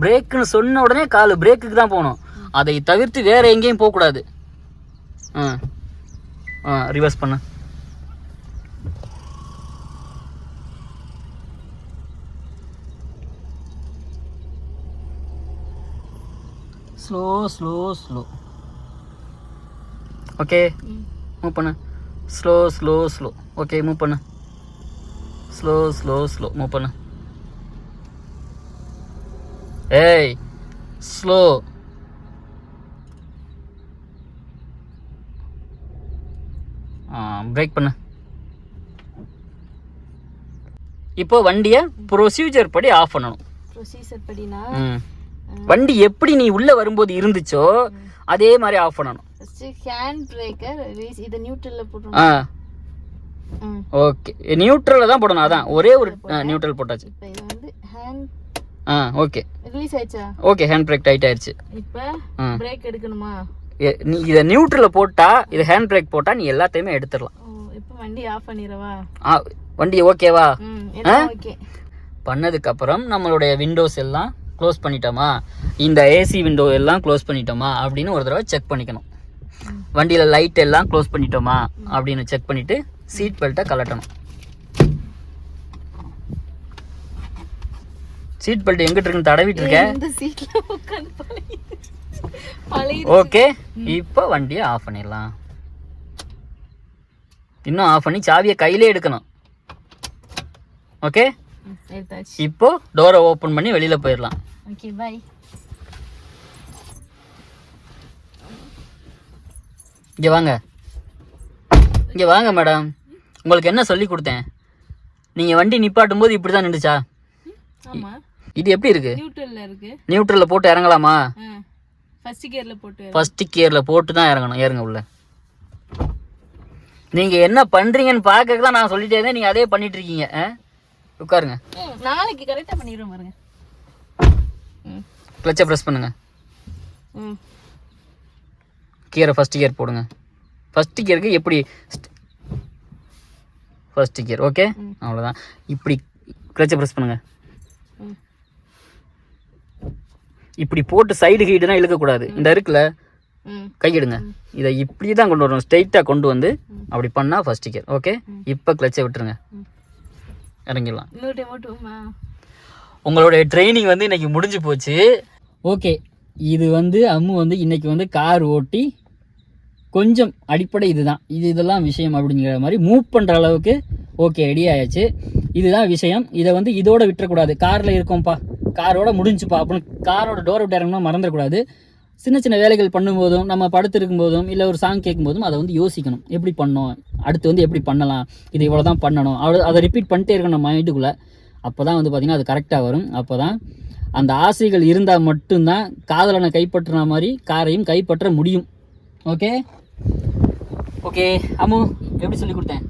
பிரேக்குன்னு சொன்ன உடனே கால் பிரேக்குக்கு தான் போகணும். அதை தவிர்த்து வேற எங்கேயும் போகக்கூடாது. ரிவர்ஸ் பண்ணு. ஸ்லோ. ஓகே, மூவ் பண்ணு. ஸ்லோ. ஓகே, மூவ் பண்ணு. ஸ்லோ மூவ் பண்ணு. ஏய், ஸ்லோ. பிரேக் பண்ணு. இப்போ வண்டியை ப்ரொசீஜர் படி ஆஃப் பண்ணணும். ப்ரொசீஜர் படினா வண்டி எப்படி நீ உள்ள வரும்போது இருந்துச்சோ அதே மாதிரி ஆஃப் பண்ணணும். First hand breaker release. இத நியூட்ரல்ல போடுறோம். ஓகே, நியூட்ரல்ல தான் போடணும். அதான் ஒரே ஒரு நியூட்ரல் போட்டாச்சு. இப்போ இது வந்து ஹேண்ட் ஓகே ரிலீஸ் ஆயிச்சா? ஓகே, ஹேண்ட் பிரேக் டைட் ஆயிருச்சு. இப்போ பிரேக் எடுக்கணுமா? நீ இத நியூட்ரல்ல போட்டா, இது ஹேண்ட் பிரேக் போட்டா நீ எல்லாத்தையுமே எடுத்துறலாம். இப்போ வண்டி ஆஃப் பண்ணிரவா? வண்டி ஓகேவா? ஓகே. பண்ணதுக்கு அப்புறம் நம்மளுடைய விண்டோஸ் எல்லாம் க்ளோஸ் பண்ணிட்டோமா, இந்த ஏசி விண்டோ எல்லாம் க்ளோஸ் பண்ணிட்டோமா அப்படின்னு ஒரு தடவை செக் பண்ணிக்கணும். வண்டியில் லைட் எல்லாம் க்ளோஸ் பண்ணிட்டோமா அப்படின்னு செக் பண்ணிவிட்டு சீட் பெல்ட்டை கலட்டணும். சீட் பெல்ட் எங்கிட்ட இருக்குன்னு தடவிட்டு இருக்கேன். ஓகே, இப்போ வண்டியை ஆஃப் பண்ணிடலாம். இன்னும் ஆஃப் பண்ணி சாவியை கையிலே எடுக்கணும். ஓகே, இப்போ டோரை ஓபன் பண்ணி வெளியில போயிடலாம். Okay, bye. இங்க வாங்க மேடம். உங்களுக்கு என்ன சொல்லி கொடுத்தேன்? நீங்க வண்டி நிப்பாட்டும் போது இப்படிதான் நின்றுச்சா? ஆமா. இது எப்படி இருக்கு? நியூட்ரல்ல இருக்கு. நியூட்ரல்ல போட்டு இறங்கலாமா? ஃபர்ஸ்ட் கியர்ல போட்டு தான் இறங்கணும். ஏறுங்க உள்ள. நீங்க என்ன பண்றீங்கன்னு பார்க்க தான் நான் சொல்லிட்டே இருந்தேன். நீங்க அதே பண்ணிட்டு இருக்கீங்க. உட்காருங்க. நாளைக்கு கரெக்டா பண்ணிடுறோம் பாருங்க. கிளட்சை பிரஸ் பண்ணுங்க. கியரை ஃபர்ஸ்ட் கியர் போடுங்க. ஃபர்ஸ்ட் கியருக்கு எப்படி? First gear. ஓகே, அவ்வளோதான். இப்படி கிளட்சை பிரஸ் பண்ணுங்க. இப்படி போட்டு சைடு ஹீடுனா இழுக்கக்கூடாது. இந்த இருக்குல்ல, கையிடுங்க. இதை இப்படி தான் கொண்டு வரணும். ஸ்ட்ரைட்டாக கொண்டு வந்து அப்படி பண்ணால் ஃபர்ஸ்ட் கியர். ஓகே, இப்போ கிளட்சை விட்டுருங்க. இறங்கிடலாம். உங்களுடைய ட்ரைனிங் வந்து இன்னைக்கு முடிஞ்சு போச்சு. ஓகே, இது வந்து அம்மு வந்து இன்னைக்கு வந்து கார் ஓட்டி கொஞ்சம் அடிப்படை இதுதான், இதெல்லாம் விஷயம் அப்படிங்கிற மாதிரி மூவ் பண்ணுற அளவுக்கு ஓகே ரெடி ஆயாச்சு. இதுதான் விஷயம். இதை வந்து இதோட விட்டுறக்கூடாது. காரில் இருக்கோம்ப்பா, காரோட முடிஞ்சுப்பா அப்படின்னு காரோட டோர் விட்டு இறங்கணும் மறந்துடக்கூடாது. சின்ன சின்ன வேலைகள் பண்ணும்போதும், நம்ம படுத்திருக்கும் போதும், இல்லை ஒரு சாங் கேட்கும்போதும் அதை வந்து யோசிக்கணும். எப்படி பண்ணோம், அடுத்து வந்து எப்படி பண்ணலாம், இது இவ்வளோ தான் பண்ணணும், அதை ரிப்பீட் பண்ணிட்டே இருக்கணும் நம்ம மைண்டுக்குள்ளே. அப்போ தான் வந்து பார்த்திங்கன்னா அது கரெக்டாக வரும். அப்போ தான் அந்த ஆசைகள் இருந்தால் மட்டும்தான் காதலனை கைப்பற்றுன மாதிரி காரையும் கைப்பற்ற முடியும். ஓகே ஓகே அம்மு, எப்படி சொல்லி கொடுத்தேன்?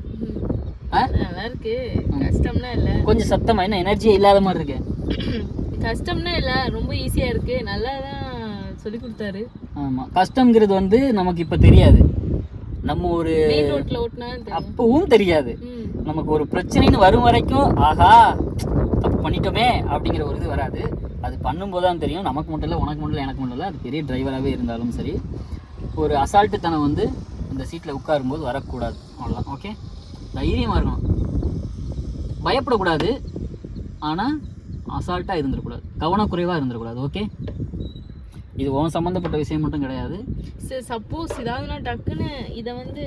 நல்லா இருக்கு. கஷ்டம்னா இல்லை, கொஞ்சம் சத்தமாக, என்ன எனர்ஜியே இல்லாத மாதிரி இருக்கு. கஷ்டம்னா இல்லை, ரொம்ப ஈஸியாக இருக்கு. நல்லா தான் சொல்லி கொடுத்தாரு. ஆமாம், கஷ்டங்கிறது வந்து நமக்கு இப்போ தெரியாது. நம்ம ஒரு மெயின் ரோட்ல ஓட்டினா அப்பவும் தெரியாது. நமக்கு ஒரு பிரச்சனைன்னு வரும் வரைக்கும் ஆஹா தப்பு பண்ணிட்டோமே அப்படிங்கிற ஒரு இது வராது. அது பண்ணும்போது தான் தெரியும். நமக்கு மட்டும் இல்லை, உனக்கு மட்டும் இல்லை, எனக்கு மட்டும் இல்லை, அது பெரிய டிரைவராகவே இருந்தாலும் சரி, ஒரு அசால்ட்டுத்தனம் வந்து இந்த சீட்டில் உட்காரும்போது வரக்கூடாது. அவ்வளோதான். ஓகே, தைரியமாக இருக்கணும், பயப்படக்கூடாது, ஆனால் அசால்ட்டாக இருந்துடக்கூடாது, கவனக்குறைவாக இருந்துடக்கூடாது. ஓகே, இது உன் சம்மந்தப்பட்ட விஷயம் மட்டும் கிடையாது. சப்போஸ் ஏதாவது டக்குன்னு இதை வந்து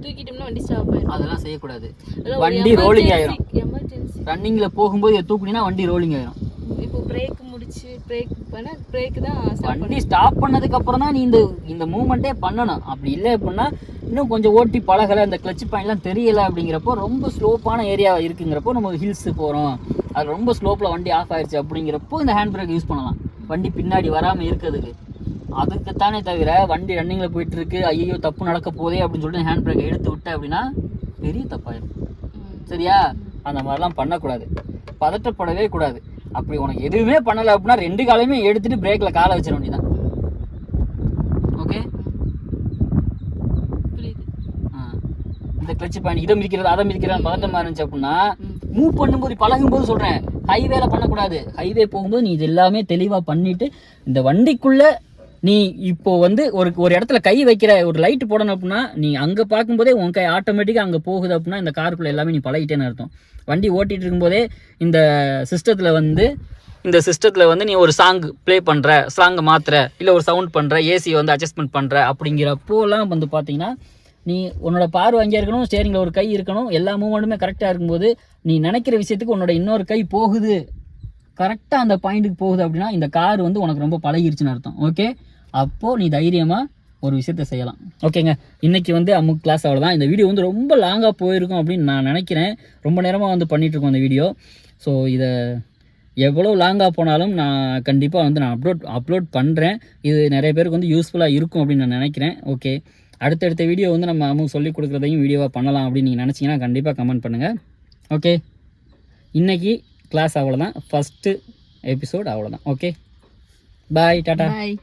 தூக்கிட்டோம்னா வண்டி ஸ்டாப் ஆயிடும். அதெல்லாம் செய்யக்கூடாது. வண்டி ரோலிங் ஆயிரும். எமர்ஜென்சி ரன்னிங்ல போகும்போது தூக்குனீங்கன்னா வண்டி ரோலிங் ஆயிரும். இப்போ பிரேக் முடிச்சு பிரேக் பண்ண பிரேக் தான் வண்டி ஸ்டாப் பண்ணதுக்கு அப்புறம் தான் நீ இந்த மூவ்மெண்ட்டே பண்ணணும். அப்படி இல்லை அப்படின்னா இன்னும் கொஞ்சம் ஓட்டி பழகலை, இந்த கிளச் பாயிண்ட்லாம் தெரியலை அப்படிங்கிறப்போ, ரொம்ப ஸ்லோப்பான ஏரியா இருக்குங்கிறப்போ, நம்ம ஹில்ஸு போகிறோம், அது ரொம்ப ஸ்லோப்பில் வண்டி ஆஃப் ஆயிடுச்சு அப்படிங்கிறப்போ இந்த ஹேண்ட் பிரேக் யூஸ் பண்ணலாம், வண்டி பின்னாடி வராமல் இருக்கிறதுக்கு. அதுக்குத்தானே தவிர வண்டி ரன்னிங்கில் போயிட்டு இருக்கு, ஐயோ தப்பு நடக்க போதே அப்படின்னு சொல்லிட்டு ஹேண்ட் பிரேக்கை எடுத்து விட்ட அப்படின்னா பெரிய தப்பாயிடும். சரியா? அந்த மாதிரிலாம் பண்ணக்கூடாது, பதட்டப்படவே கூடாது. அப்படி உனக்கு எதுவுமே பண்ணலை அப்படின்னா 2 காலையுமே எடுத்துட்டு பிரேக்கில் காலை வச்சிட வேண்டியதான். ஓகே, இந்த கிளச் பாயிண்ட் இதை மிதிக்கிறது அதை மிதிக்கிறது பதட்டமாக இருந்துச்சு அப்படின்னா மூவ் பண்ணும்போது பழகும்போது சொல்கிறேன், ஹைவேல பண்ணக்கூடாது. ஹைவே போகும்போது நீ இது எல்லாமே தெளிவாக பண்ணிட்டு இந்த வண்டிக்குள்ளே நீ இப்போ வந்து ஒரு இடத்துல கை வைக்கிற, ஒரு லைட்டு போடணும் அப்படின்னா நீ அங்கே பார்க்கும்போதே உன் கை ஆட்டோமேட்டிக்காக அங்கே போகுது அப்படின்னா இந்த காருக்குள்ளே எல்லாமே நீ பழகிட்டேன்னு அர்த்தம். வண்டி ஓட்டிகிட்டு இருக்கும்போதே இந்த சிஸ்டத்தில் வந்து நீ ஒரு சாங் ப்ளே பண்ணுற, சாங்கை மாற்றுற, இல்லை ஒரு சவுண்ட் பண்ணுற, ஏசியை வந்து அட்ஜஸ்ட்மெண்ட் பண்ணுற அப்படிங்கிறப்போலாம் வந்து பார்த்தீங்கன்னா நீ உன்னோட பார்வை அங்கே இருக்கணும், ஸ்டேரிங்கில் ஒரு கை இருக்கணும், எல்லா மூமெண்ட்டுமே கரெக்டாக இருக்கும்போது நீ நினைக்கிற விஷயத்துக்கு உன்னோட இன்னொரு கை போகுது, கரெக்டாக அந்த பாயிண்ட்டுக்கு போகுது அப்படின்னா இந்த கார் வந்து உனக்கு ரொம்ப பழகிருச்சுன்னு அர்த்தம். ஓகே, அப்போது நீ தைரியமாக ஒரு விஷயத்த செய்யலாம். ஓகேங்க, இன்றைக்கி வந்து அமுக் கிளாஸ் அவ்வளோதான். இந்த வீடியோ வந்து ரொம்ப லாங்காக போயிருக்கும் அப்படின்னு நான் நினைக்கிறேன். ரொம்ப நேரமாக வந்து பண்ணிகிட்ருக்கோம் இந்த வீடியோ. ஸோ இதை எவ்வளோ லாங்காக போனாலும் நான் கண்டிப்பாக வந்து நான் அப்லோட் பண்ணுறேன். இது நிறைய பேருக்கு வந்து யூஸ்ஃபுல்லாக இருக்கும் அப்படின்னு நான் நினைக்கிறேன். ஓகே, அடுத்தடுத்த வீடியோ வந்து நம்ம அமுக்கு சொல்லிக் கொடுக்குறதையும் வீடியோவாக பண்ணலாம் அப்படின்னு நீங்கள் நினச்சிங்கன்னா கண்டிப்பாக கமெண்ட் பண்ணுங்கள். ஓகே, இன்றைக்கி கிளாஸ் அவ்வளோதான், ஃபஸ்ட்டு எபிசோட் அவ்வளோதான். ஓகே, பாய், டாட்டா. பாய்.